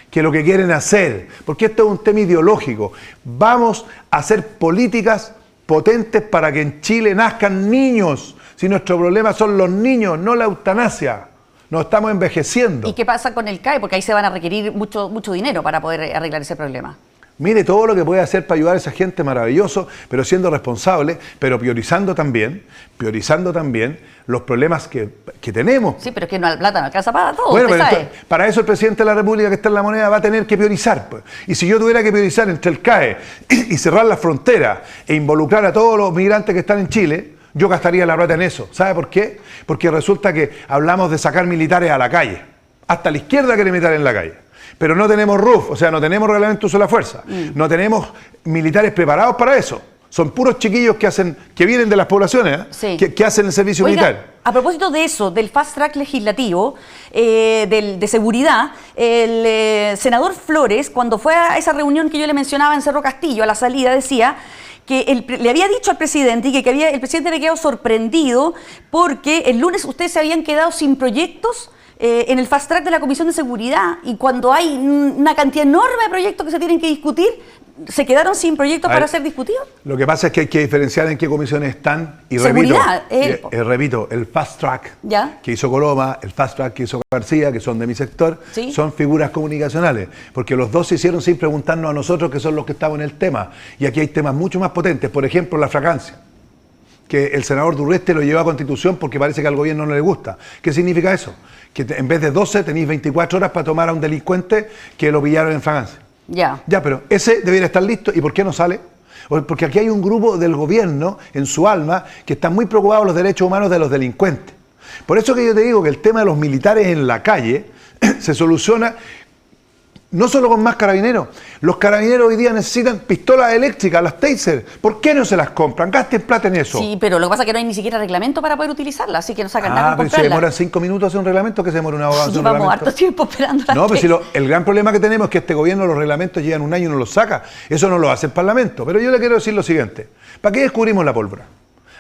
que lo que quieren hacer, porque esto es un tema ideológico. Vamos a hacer políticas potentes para que en Chile nazcan niños. Si nuestro problema son los niños, no la eutanasia. Nos estamos envejeciendo. ¿Y qué pasa con el CAE? Porque ahí se van a requerir mucho dinero para poder arreglar ese problema. Mire todo lo que puede hacer para ayudar a esa gente, maravilloso, pero siendo responsable, pero priorizando también los problemas que tenemos. Sí, pero es que la plata no alcanza para todo, bueno, usted sabe. Entonces, para eso el presidente de la República que está en la moneda va a tener que priorizar. Pues. Y si yo tuviera que priorizar entre el CAE y cerrar la frontera e involucrar a todos los migrantes que están en Chile, yo gastaría la plata en eso. ¿Sabe por qué? Porque resulta que hablamos de sacar militares a la calle. Hasta la izquierda quiere militares en la calle. Pero no tenemos RUF, o sea, no tenemos reglamento de uso de la fuerza. No tenemos militares preparados para eso. Son puros chiquillos que vienen de las poblaciones, sí, que hacen el servicio militar. A propósito de eso, del fast track legislativo, de seguridad, el senador Flores, cuando fue a esa reunión que yo le mencionaba en Cerro Castillo, a la salida, decía que le había dicho al presidente y que el presidente había quedado sorprendido porque el lunes ustedes se habían quedado sin proyectos en el fast track de la Comisión de Seguridad, y cuando hay una cantidad enorme de proyectos que se tienen que discutir, ¿se quedaron sin proyectos para ser discutidos? Lo que pasa es que hay que diferenciar en qué comisiones están. Y Seguridad, repito, el fast track que hizo Coloma, el fast track que hizo García, que son de mi sector, ¿sí?, son figuras comunicacionales, porque los dos se hicieron sin preguntarnos a nosotros, que son los que estamos en el tema. Y aquí hay temas mucho más potentes, por ejemplo, la fragancia, que el senador Durreste lo lleva a Constitución porque parece que al gobierno no le gusta. ¿Qué significa eso? Que en vez de 12 tenéis 24 horas para tomar a un delincuente que lo pillaron en fragancia. Ya, pero ese debería estar listo. ¿Y por qué no sale? Porque aquí hay un grupo del gobierno, en su alma, que está muy preocupado por los derechos humanos de los delincuentes. Por eso que yo te digo que el tema de los militares en la calle se soluciona no solo con más carabineros. Los carabineros hoy día necesitan pistolas eléctricas, las taser. ¿Por qué no se las compran? Gasten plata en eso. Sí, pero lo que pasa es que no hay ni siquiera reglamento para poder utilizarlas, así que no sacan nada con comprarla. Pero se demoran 5 minutos hacer un reglamento, que se demora una abogada hacer un reglamento. Llevamos harto tiempo esperando la No, pero el gran problema que tenemos es que este gobierno los reglamentos llevan un año y no los saca. Eso no lo hace el Parlamento. Pero yo le quiero decir lo siguiente. ¿Para qué descubrimos la pólvora?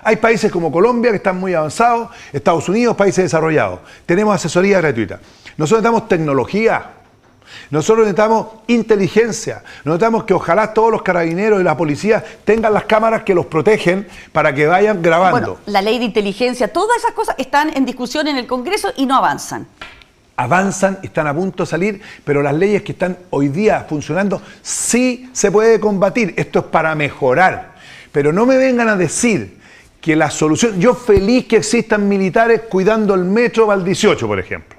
Hay países como Colombia que están muy avanzados, Estados Unidos, países desarrollados. Tenemos asesoría gratuita. Nosotros necesitamos tecnología. Nosotros necesitamos inteligencia, necesitamos que ojalá todos los carabineros y la policía tengan las cámaras que los protegen para que vayan grabando. Bueno, la ley de inteligencia, todas esas cosas están en discusión en el Congreso y no avanzan. Avanzan, están a punto de salir, pero las leyes que están hoy día funcionando sí se puede combatir. Esto es para mejorar, pero no me vengan a decir que la solución... Yo feliz que existan militares cuidando el metro Val 18, por ejemplo.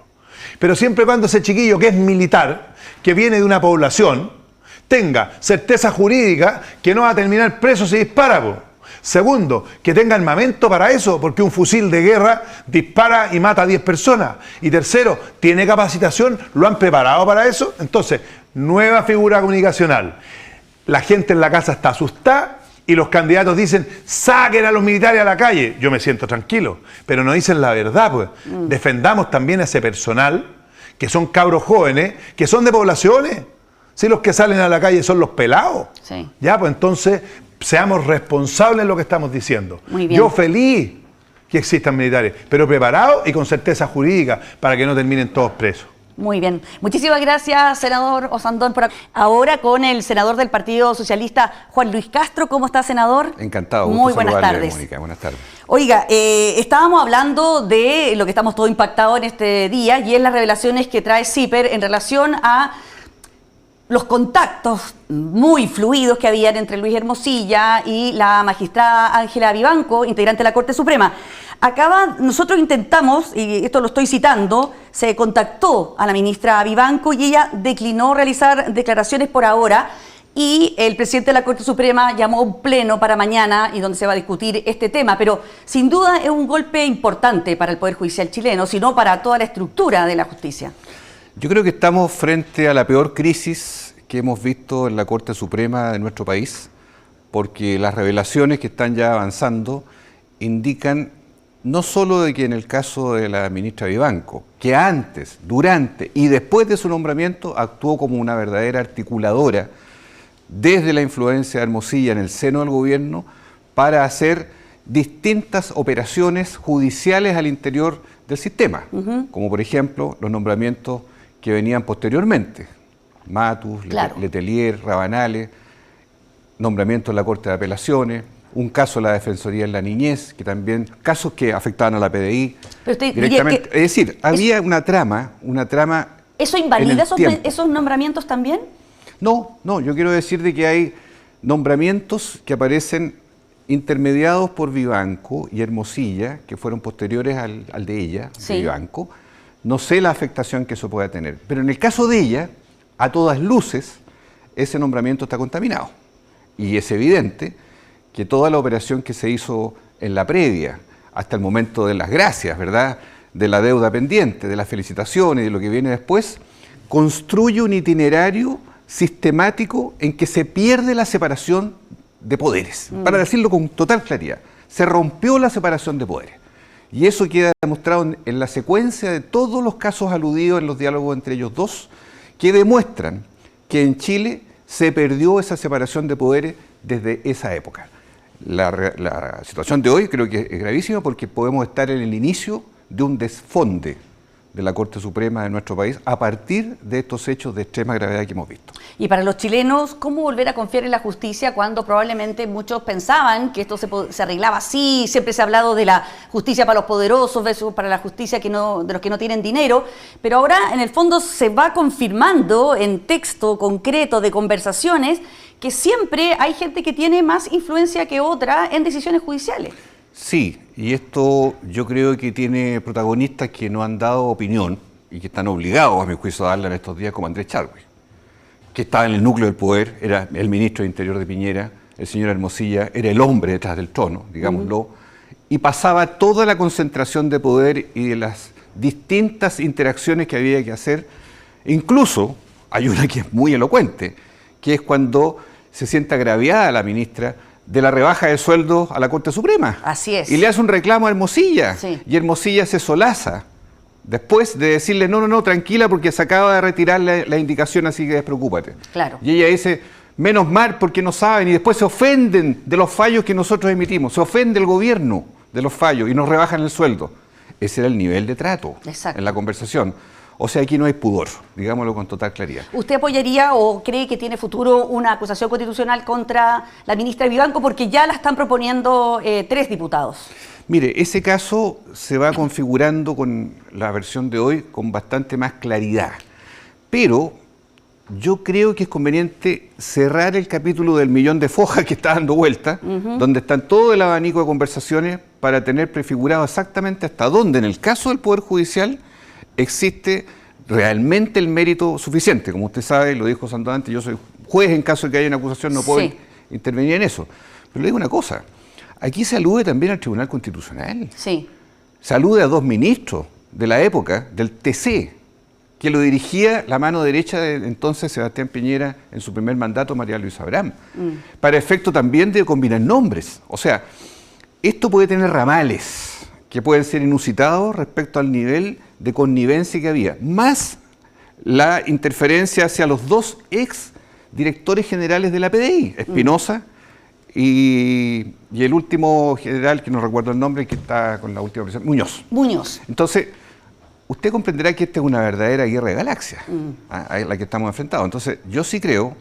Pero siempre y cuando ese chiquillo que es militar, que viene de una población, tenga certeza jurídica que no va a terminar preso si dispara. Segundo, que tenga armamento para eso, porque un fusil de guerra dispara y mata a 10 personas. Y tercero, tiene capacitación, lo han preparado para eso. Entonces, nueva figura comunicacional. La gente en la casa está asustada y los candidatos dicen, saquen a los militares a la calle. Yo me siento tranquilo, pero no dicen la verdad, pues. Defendamos también a ese personal, que son cabros jóvenes, que son de poblaciones. Si los que salen a la calle son los pelados. Sí. Ya, pues entonces, seamos responsables en lo que estamos diciendo. Muy bien. Yo feliz que existan militares, pero preparados y con certeza jurídica para que no terminen todos presos. Muy bien. Muchísimas gracias, senador Osandón. Ahora con el senador del Partido Socialista, Juan Luis Castro. ¿Cómo está, senador? Encantado. Muy buenas tardes. Mónica, buenas tardes. Oiga, estábamos hablando de lo que estamos todos impactados en este día, y es las revelaciones que trae CIPER en relación a los contactos muy fluidos que habían entre Luis Hermosilla y la magistrada Ángela Vivanco, integrante de la Corte Suprema. Nosotros intentamos, y esto lo estoy citando, se contactó a la ministra Vivanco y ella declinó realizar declaraciones por ahora, y el presidente de la Corte Suprema llamó a un pleno para mañana y donde se va a discutir este tema, pero sin duda es un golpe importante para el Poder Judicial chileno, sino para toda la estructura de la justicia. Yo creo que estamos frente a la peor crisis que hemos visto en la Corte Suprema de nuestro país, porque las revelaciones que están ya avanzando indican no solo de que en el caso de la ministra Vivanco, que antes, durante y después de su nombramiento actuó como una verdadera articuladora desde la influencia de Hermosilla en el seno del gobierno para hacer distintas operaciones judiciales al interior del sistema, como por ejemplo los nombramientos que venían posteriormente. Matus, Claro. Letelier, Rabanales, nombramientos en la Corte de Apelaciones, un caso de la Defensoría en la Niñez, que también, casos que afectaban a la PDI Pero usted directamente. diría que es decir, había una trama. ¿Eso invalida en el tiempo. esos nombramientos también? No, yo quiero decir de que hay nombramientos que aparecen intermediados por Vivanco y Hermosilla, que fueron posteriores al de ella, Sí. de Vivanco. No sé la afectación que eso pueda tener, pero en el caso de ella, a todas luces, ese nombramiento está contaminado. Y es evidente que toda la operación que se hizo en la previa, hasta el momento de las gracias, ¿verdad?, de la deuda pendiente, de las felicitaciones y de lo que viene después, construye un itinerario sistemático en que se pierde la separación de poderes. Para decirlo con total claridad, se rompió la separación de poderes. Y eso queda demostrado en la secuencia de todos los casos aludidos en los diálogos entre ellos dos, que demuestran que en Chile se perdió esa separación de poderes desde esa época. La situación de hoy creo que es gravísima porque podemos estar en el inicio de un desfonde de la Corte Suprema de nuestro país a partir de estos hechos de extrema gravedad que hemos visto. Y para los chilenos, ¿cómo volver a confiar en la justicia cuando probablemente muchos pensaban que esto se arreglaba así? Siempre se ha hablado de la justicia para los poderosos versus para la justicia de los que no tienen dinero, pero ahora en el fondo se va confirmando en texto concreto de conversaciones que siempre hay gente que tiene más influencia que otra en decisiones judiciales. Sí, y esto yo creo que tiene protagonistas que no han dado opinión y que están obligados, a mi juicio, a darla en estos días, como Andrés Chadwick, que estaba en el núcleo del poder, era el ministro de Interior de Piñera, el señor Hermosilla era el hombre detrás del trono, digámoslo, y pasaba toda la concentración de poder y de las distintas interacciones que había que hacer. Incluso hay una que es muy elocuente, que es cuando se siente agraviada la ministra de la rebaja de sueldo a la Corte Suprema. Así es. Y le hace un reclamo a Hermosilla. Sí. Y Hermosilla se solaza. Después de decirle, no, tranquila, porque se acaba de retirar la indicación, así que despreocúpate. Claro. Y ella dice, menos mal porque no saben, y después se ofenden de los fallos que nosotros emitimos. Se ofende el gobierno de los fallos y nos rebajan el sueldo. Ese era el nivel de trato. Exacto. En la conversación. O sea, aquí no hay pudor, digámoslo con total claridad. ¿Usted apoyaría o cree que tiene futuro una acusación constitucional contra la ministra Vivanco? Porque ya la están proponiendo 3 diputados. Mire, ese caso se va configurando con la versión de hoy con bastante más claridad. Pero yo creo que es conveniente cerrar el capítulo del millón de fojas que está dando vuelta, donde están todo el abanico de conversaciones para tener prefigurado exactamente hasta dónde, en el caso del Poder Judicial, existe realmente el mérito suficiente. Como usted sabe, lo dijo Santo antes, yo soy juez, en caso de que haya una acusación no puedo intervenir en eso. Pero le digo una cosa, aquí se alude también al Tribunal Constitucional. Sí. Se alude a 2 ministros de la época del TC, que lo dirigía la mano derecha de entonces Sebastián Piñera en su primer mandato, María Luisa Abraham, para efecto también de combinar nombres. O sea, esto puede tener ramales que pueden ser inusitados respecto al nivel de connivencia que había, más la interferencia hacia los 2 ex directores generales de la PDI, Espinosa y el último general, que no recuerdo el nombre, que está con la última presión, Muñoz. Entonces, usted comprenderá que esta es una verdadera guerra de galaxias, a la que estamos enfrentados. Entonces, yo sí creo,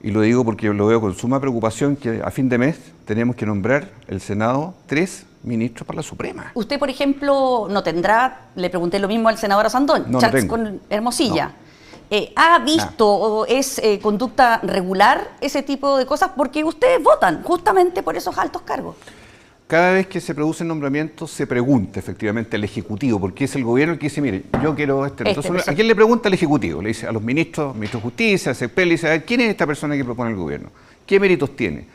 y lo digo porque lo veo con suma preocupación, que a fin de mes tenemos que nombrar el Senado 3 ministros para la Suprema. Usted, por ejemplo, no tendrá, le pregunté lo mismo al senador Sandón, chats con Hermosilla. ¿Ha visto o es conducta regular ese tipo de cosas? Porque ustedes votan justamente por esos altos cargos. Cada vez que se producen nombramientos se pregunta efectivamente al Ejecutivo, porque es el gobierno el que dice, mire, yo quiero Entonces, ¿a quién le pregunta al Ejecutivo? Le dice a los ministros de Justicia, a CEPEL, le dice, a ver, ¿quién es esta persona que propone el gobierno? ¿Qué méritos tiene?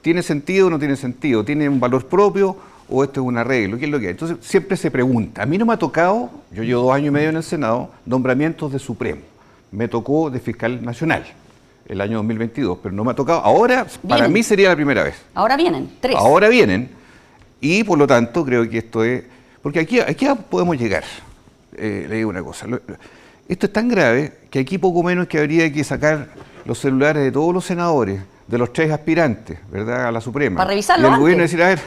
¿Tiene sentido o no tiene sentido? ¿Tiene un valor propio o esto es un arreglo? ¿Qué es lo que hay? Entonces siempre se pregunta. A mí no me ha tocado, yo llevo 2 años y medio en el Senado, nombramientos de Supremo. Me tocó de Fiscal Nacional el año 2022, pero no me ha tocado. Ahora, para mí sería la primera vez. Ahora vienen 3. Ahora vienen. Y por lo tanto creo que esto es... Porque aquí podemos llegar. Le digo una cosa. Esto es tan grave que aquí poco menos que habría que sacar los celulares de todos los senadores, de los 3 aspirantes, ¿verdad?, a la Suprema. Para revisarlo y el antes. gobierno decir, a ver,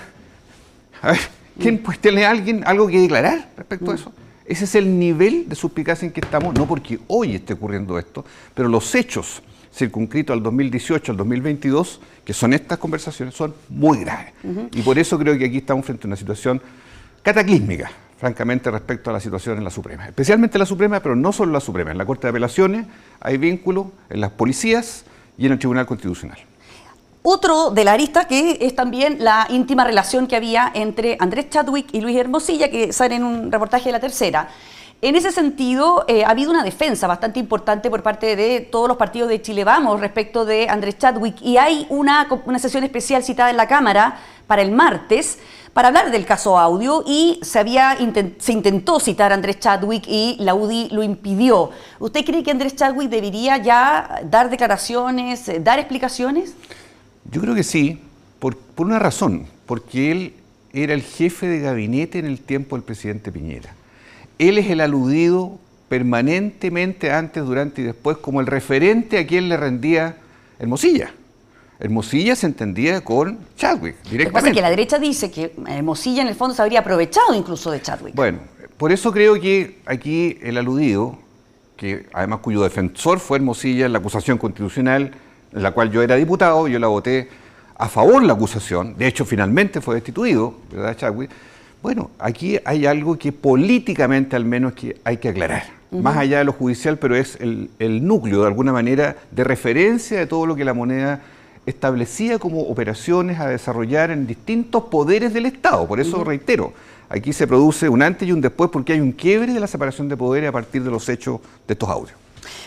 ¿quién pues tiene algo que declarar respecto a eso? Ese es el nivel de suspicacia en que estamos, no porque hoy esté ocurriendo esto, pero los hechos circunscritos al 2018, al 2022, que son estas conversaciones, son muy graves. Y por eso creo que aquí estamos frente a una situación cataclísmica, francamente, respecto a la situación en la Suprema. Especialmente en la Suprema, pero no solo en la Suprema. En la Corte de Apelaciones hay vínculos en las policías y en el Tribunal Constitucional. Otro de la arista que es también la íntima relación que había entre Andrés Chadwick y Luis Hermosilla, que sale en un reportaje de La Tercera. En ese sentido, ha habido una defensa bastante importante por parte de todos los partidos de Chile Vamos respecto de Andrés Chadwick, y hay una sesión especial citada en la Cámara para el martes para hablar del caso Audio, y se intentó citar a Andrés Chadwick y la UDI lo impidió. ¿Usted cree que Andrés Chadwick debería ya dar declaraciones, dar explicaciones? Yo creo que sí, por una razón, porque él era el jefe de gabinete en el tiempo del presidente Piñera. Él es el aludido permanentemente antes, durante y después como el referente a quien le rendía Hermosilla. Hermosilla se entendía con Chadwick directamente. Lo que pasa es que la derecha dice que Hermosilla en el fondo se habría aprovechado incluso de Chadwick. Bueno, por eso creo que aquí el aludido, que además cuyo defensor fue Hermosilla en la acusación constitucional, en la cual yo era diputado, yo la voté a favor de la acusación, de hecho finalmente fue destituido, ¿verdad, Chadwick? Bueno, aquí hay algo que políticamente al menos que hay que aclarar, más allá de lo judicial, pero es el núcleo de alguna manera de referencia de todo lo que la moneda establecía como operaciones a desarrollar en distintos poderes del Estado. Por eso reitero, aquí se produce un antes y un después porque hay un quiebre de la separación de poderes a partir de los hechos de estos audios.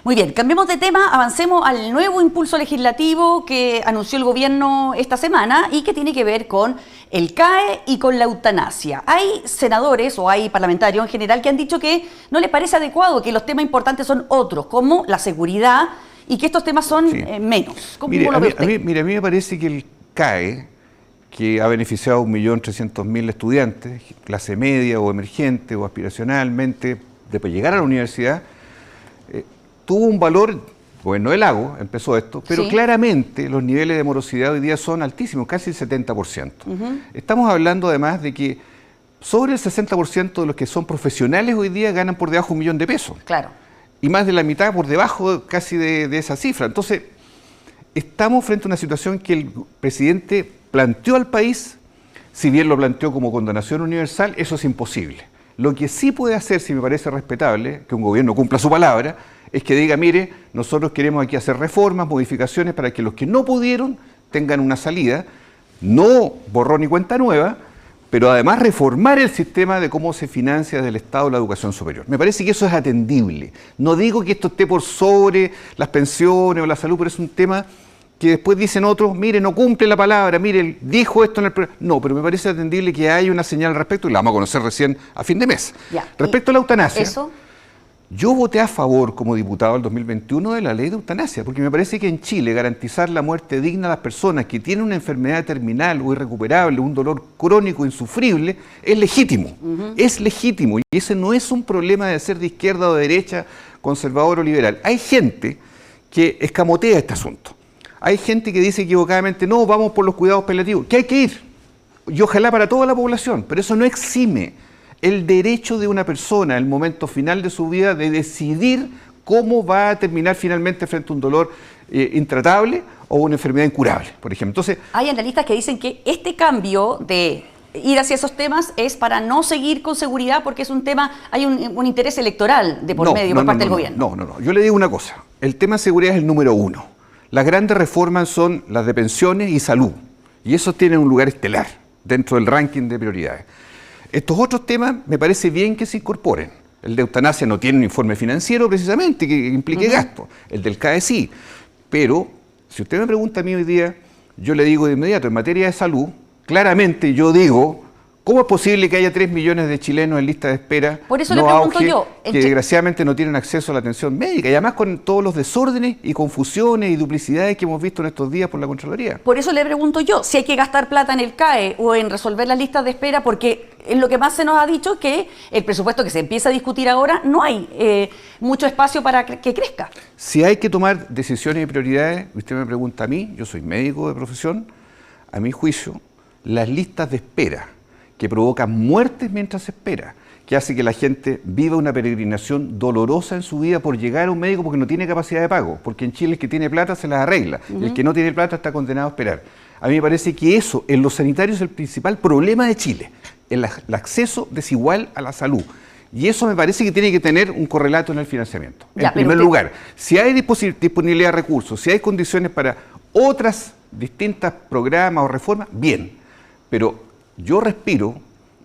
Muy bien, cambiemos de tema, avancemos al nuevo impulso legislativo que anunció el gobierno esta semana y que tiene que ver con el CAE y con la eutanasia. Hay senadores o hay parlamentarios en general que han dicho que no les parece adecuado, que los temas importantes son otros, como la seguridad, y que estos temas son menos. ¿Cómo lo ve usted? A mí me parece que el CAE, que ha beneficiado a 1.300.000 estudiantes, clase media o emergente o aspiracionalmente, de llegar a la universidad, tuvo un valor, bueno, el Lago empezó esto, pero claramente los niveles de morosidad hoy día son altísimos, casi el 70%. Estamos hablando además de que sobre el 60% de los que son profesionales hoy día ganan por debajo de $1 millón de pesos. Claro. Y más de la mitad por debajo casi de esa cifra. Entonces, estamos frente a una situación que el presidente planteó al país, si bien lo planteó como condonación universal, eso es imposible. Lo que sí puede hacer, si me parece respetable, que un gobierno cumpla su palabra, es que diga, mire, nosotros queremos aquí hacer reformas, modificaciones para que los que no pudieron tengan una salida, no borrón ni cuenta nueva, pero además reformar el sistema de cómo se financia desde el Estado la educación superior. Me parece que eso es atendible. No digo que esto esté por sobre las pensiones o la salud, pero es un tema que después dicen otros, mire, no cumple la palabra, mire, dijo esto en el programa. No, pero me parece atendible que haya una señal al respecto y la vamos a conocer recién a fin de mes. Ya. Respecto a la eutanasia, ¿eso? Yo voté a favor como diputado del 2021 de la ley de eutanasia, porque me parece que en Chile garantizar la muerte digna a las personas que tienen una enfermedad terminal o irrecuperable, un dolor crónico insufrible, es legítimo. Es legítimo y ese no es un problema de ser de izquierda o de derecha, conservador o liberal. Hay gente que escamotea este asunto. Hay gente que dice equivocadamente, no, vamos por los cuidados paliativos, que hay que ir. Y ojalá para toda la población, pero eso no exime el derecho de una persona, el momento final de su vida, de decidir cómo va a terminar finalmente frente a un dolor intratable o una enfermedad incurable, por ejemplo. Entonces, hay analistas que dicen que este cambio de ir hacia esos temas es para no seguir con seguridad porque es un tema, hay un interés electoral de por medio por parte del gobierno. No. Yo le digo una cosa, el tema de seguridad es el número uno. Las grandes reformas son las de pensiones y salud, y esos tienen un lugar estelar dentro del ranking de prioridades. Estos otros temas me parece bien que se incorporen. El de eutanasia no tiene un informe financiero precisamente que implique gasto. El del CAE sí. Pero, si usted me pregunta a mí hoy día, yo le digo de inmediato, en materia de salud, claramente yo digo, ¿cómo es posible que haya 3 millones de chilenos en lista de espera? Por eso le pregunto yo, que desgraciadamente no tienen acceso a la atención médica, y además con todos los desórdenes y confusiones y duplicidades que hemos visto en estos días por la Contraloría. Por eso le pregunto yo, si hay que gastar plata en el CAE o en resolver las listas de espera, porque en lo que más se nos ha dicho es que el presupuesto que se empieza a discutir ahora no hay mucho espacio para que crezca. Si hay que tomar decisiones y prioridades, usted me pregunta a mí, yo soy médico de profesión, a mi juicio, las listas de espera que provocan muertes mientras se espera, que hace que la gente viva una peregrinación dolorosa en su vida por llegar a un médico porque no tiene capacidad de pago, porque en Chile el que tiene plata se las arregla, el que no tiene plata está condenado a esperar. A mí me parece que eso, en los sanitarios, es el principal problema de Chile, el acceso desigual a la salud. Y eso me parece que tiene que tener un correlato en el financiamiento. En primer lugar, si hay disponibilidad de recursos, si hay condiciones para otras distintas programas o reformas, bien. Pero yo respiro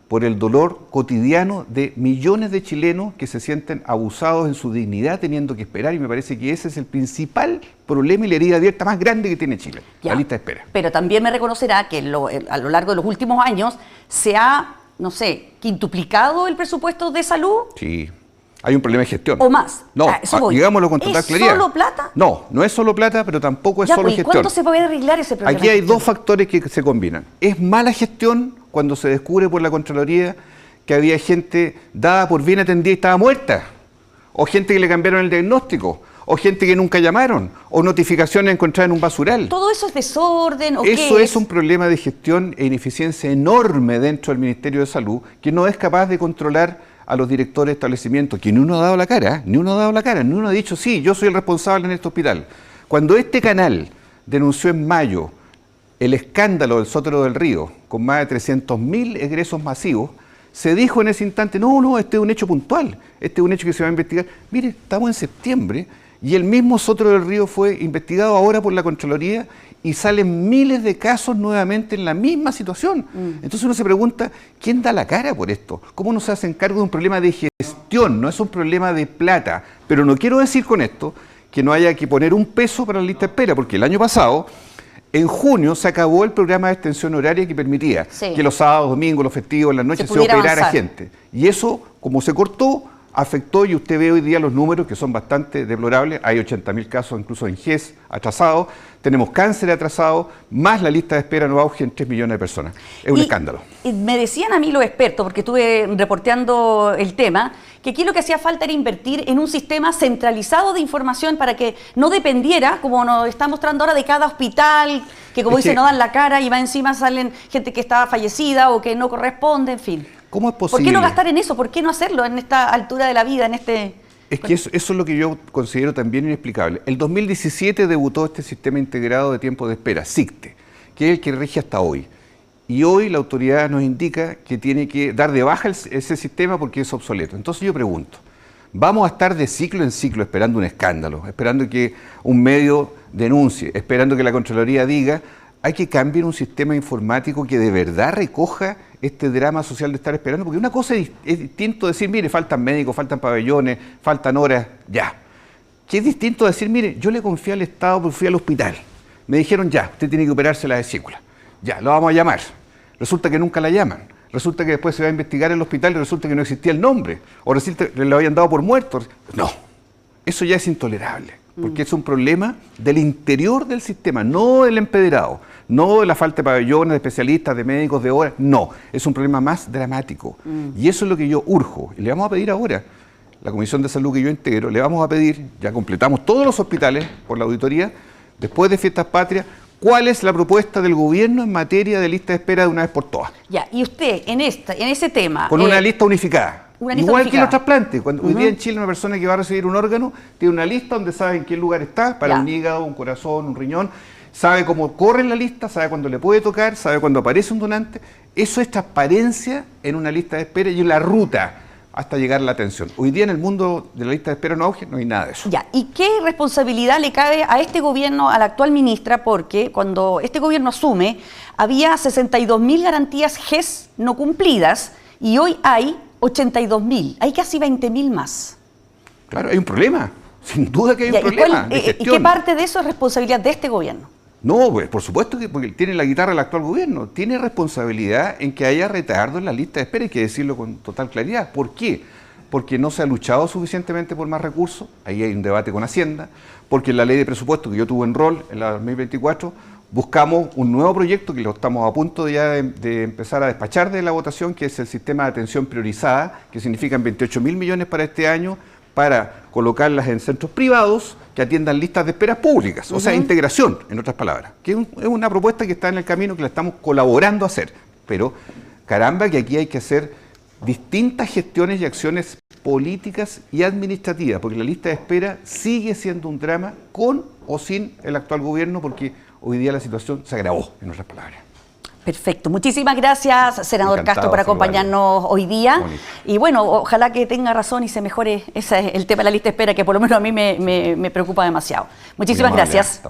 por el dolor cotidiano de millones de chilenos que se sienten abusados en su dignidad teniendo que esperar, y me parece que ese es el principal problema y la herida abierta más grande que tiene Chile, la lista de espera. Pero también me reconocerá que a lo largo de los últimos años se ha, no sé, quintuplicado el presupuesto de salud. Sí, hay un problema de gestión. ¿O más? No, digámoslo con total claridad. ¿Es solo plata? No, no es solo plata, pero tampoco es solo gestión. ¿Cuánto se puede arreglar ese problema? Aquí hay dos factores que se combinan. Es mala gestión cuando se descubre por la Contraloría que había gente dada por bien atendida y estaba muerta, o gente que le cambiaron el diagnóstico, o gente que nunca llamaron, o notificaciones encontradas en un basural. ¿Todo eso es desorden o qué Eso es un problema de gestión e ineficiencia enorme dentro del Ministerio de Salud, que no es capaz de controlar a los directores de establecimientos, que ni uno ha dado la cara, ni uno ha dicho, sí, yo soy el responsable en este hospital. Cuando este canal denunció en mayo el escándalo del Sótero del Río, con más de 300.000 egresos masivos, se dijo en ese instante, no, este es un hecho puntual, este es un hecho que se va a investigar. Mire, estamos en septiembre y el mismo Sótero del Río fue investigado ahora por la Contraloría y salen miles de casos nuevamente en la misma situación. Entonces uno se pregunta, ¿quién da la cara por esto? ¿Cómo no se hacen cargo de un problema de gestión? No es un problema de plata. Pero no quiero decir con esto que no haya que poner un peso para la lista de espera, porque el año pasado, en junio, se acabó el programa de extensión horaria que permitía que los sábados, domingos, los festivos, en las noches se operara gente. Y eso, como se cortó, afectó, y usted ve hoy día los números que son bastante deplorables. Hay 80.000 casos incluso en GES atrasados, tenemos cáncer atrasado, más la lista de espera no auge en 3 millones de personas. Es un escándalo. Y me decían a mí los expertos, porque estuve reporteando el tema, que aquí lo que hacía falta era invertir en un sistema centralizado de información para que no dependiera, como nos está mostrando ahora, de cada hospital, que como dice, no dan la cara y va encima salen gente que está fallecida o que no corresponde, en fin. ¿Cómo es posible? ¿Por qué no gastar en eso? ¿Por qué no hacerlo en esta altura de la vida, en este...? Es que eso es lo que yo considero también inexplicable. El 2017 debutó este sistema integrado de tiempo de espera, SICTE, que es el que rige hasta hoy. Y hoy la autoridad nos indica que tiene que dar de baja ese sistema porque es obsoleto. Entonces yo pregunto, ¿vamos a estar de ciclo en ciclo esperando un escándalo, esperando que un medio denuncie, esperando que la Contraloría diga, hay que cambiar un sistema informático que de verdad recoja este drama social de estar esperando? Porque una cosa es distinto decir, mire, faltan médicos, faltan pabellones, faltan horas, ya. Que es distinto decir, mire, yo le confié al Estado porque fui al hospital. Me dijeron, ya, usted tiene que operarse la vesícula. Ya, lo vamos a llamar. Resulta que nunca la llaman. Resulta que después se va a investigar el hospital y resulta que no existía el nombre. O resulta que le habían dado por muerto. No, eso ya es intolerable. Porque es un problema del interior del sistema, no del empedrado, no de la falta de pabellones, de especialistas, de médicos, de horas, no. Es un problema más dramático. Y eso es lo que yo urjo. Y le vamos a pedir ahora, la Comisión de Salud que yo integro, le vamos a pedir, ya completamos todos los hospitales por la auditoría, después de Fiestas Patrias, ¿cuál es la propuesta del gobierno en materia de lista de espera de una vez por todas? Ya, y usted, en ese tema... Con una lista unificada. Igual que los trasplantes. Cuando hoy día en Chile una persona que va a recibir un órgano tiene una lista donde sabe en qué lugar está, para un hígado, un corazón, un riñón, sabe cómo corre la lista, sabe cuándo le puede tocar, sabe cuándo aparece un donante. Eso es transparencia en una lista de espera y en la ruta hasta llegar a la atención. Hoy día en el mundo de la lista de espera no auge, no hay nada de eso. Ya, ¿y qué responsabilidad le cabe a este gobierno, a la actual ministra? Porque cuando este gobierno asume, había 62.000 garantías GES no cumplidas y hoy hay 82.000, hay casi 20.000 más. Claro, hay un problema, sin duda que hay un problema de gestión. ¿Y qué parte de eso es responsabilidad de este gobierno? No, pues por supuesto que porque tiene la guitarra el actual gobierno, tiene responsabilidad en que haya retardo en la lista de espera, hay que decirlo con total claridad. ¿Por qué? Porque no se ha luchado suficientemente por más recursos, ahí hay un debate con Hacienda, porque en la ley de presupuesto que yo tuve en rol en la 2024, buscamos un nuevo proyecto que lo estamos a punto de empezar a despachar de la votación, que es el sistema de atención priorizada, que significan 28.000 millones para este año, para colocarlas en centros privados que atiendan listas de esperas públicas, o sea, integración, en otras palabras, que es una propuesta que está en el camino, que la estamos colaborando a hacer, pero caramba que aquí hay que hacer distintas gestiones y acciones políticas y administrativas, porque la lista de espera sigue siendo un drama con o sin el actual gobierno, porque hoy día la situación se agravó, en otras palabras. Perfecto. Muchísimas gracias, senador Encantado, Castro, por acompañarnos hoy día. Bonito. Y bueno, ojalá que tenga razón y se mejore ese, el tema de la lista de espera, que por lo menos a mí me preocupa demasiado. Muchísimas gracias.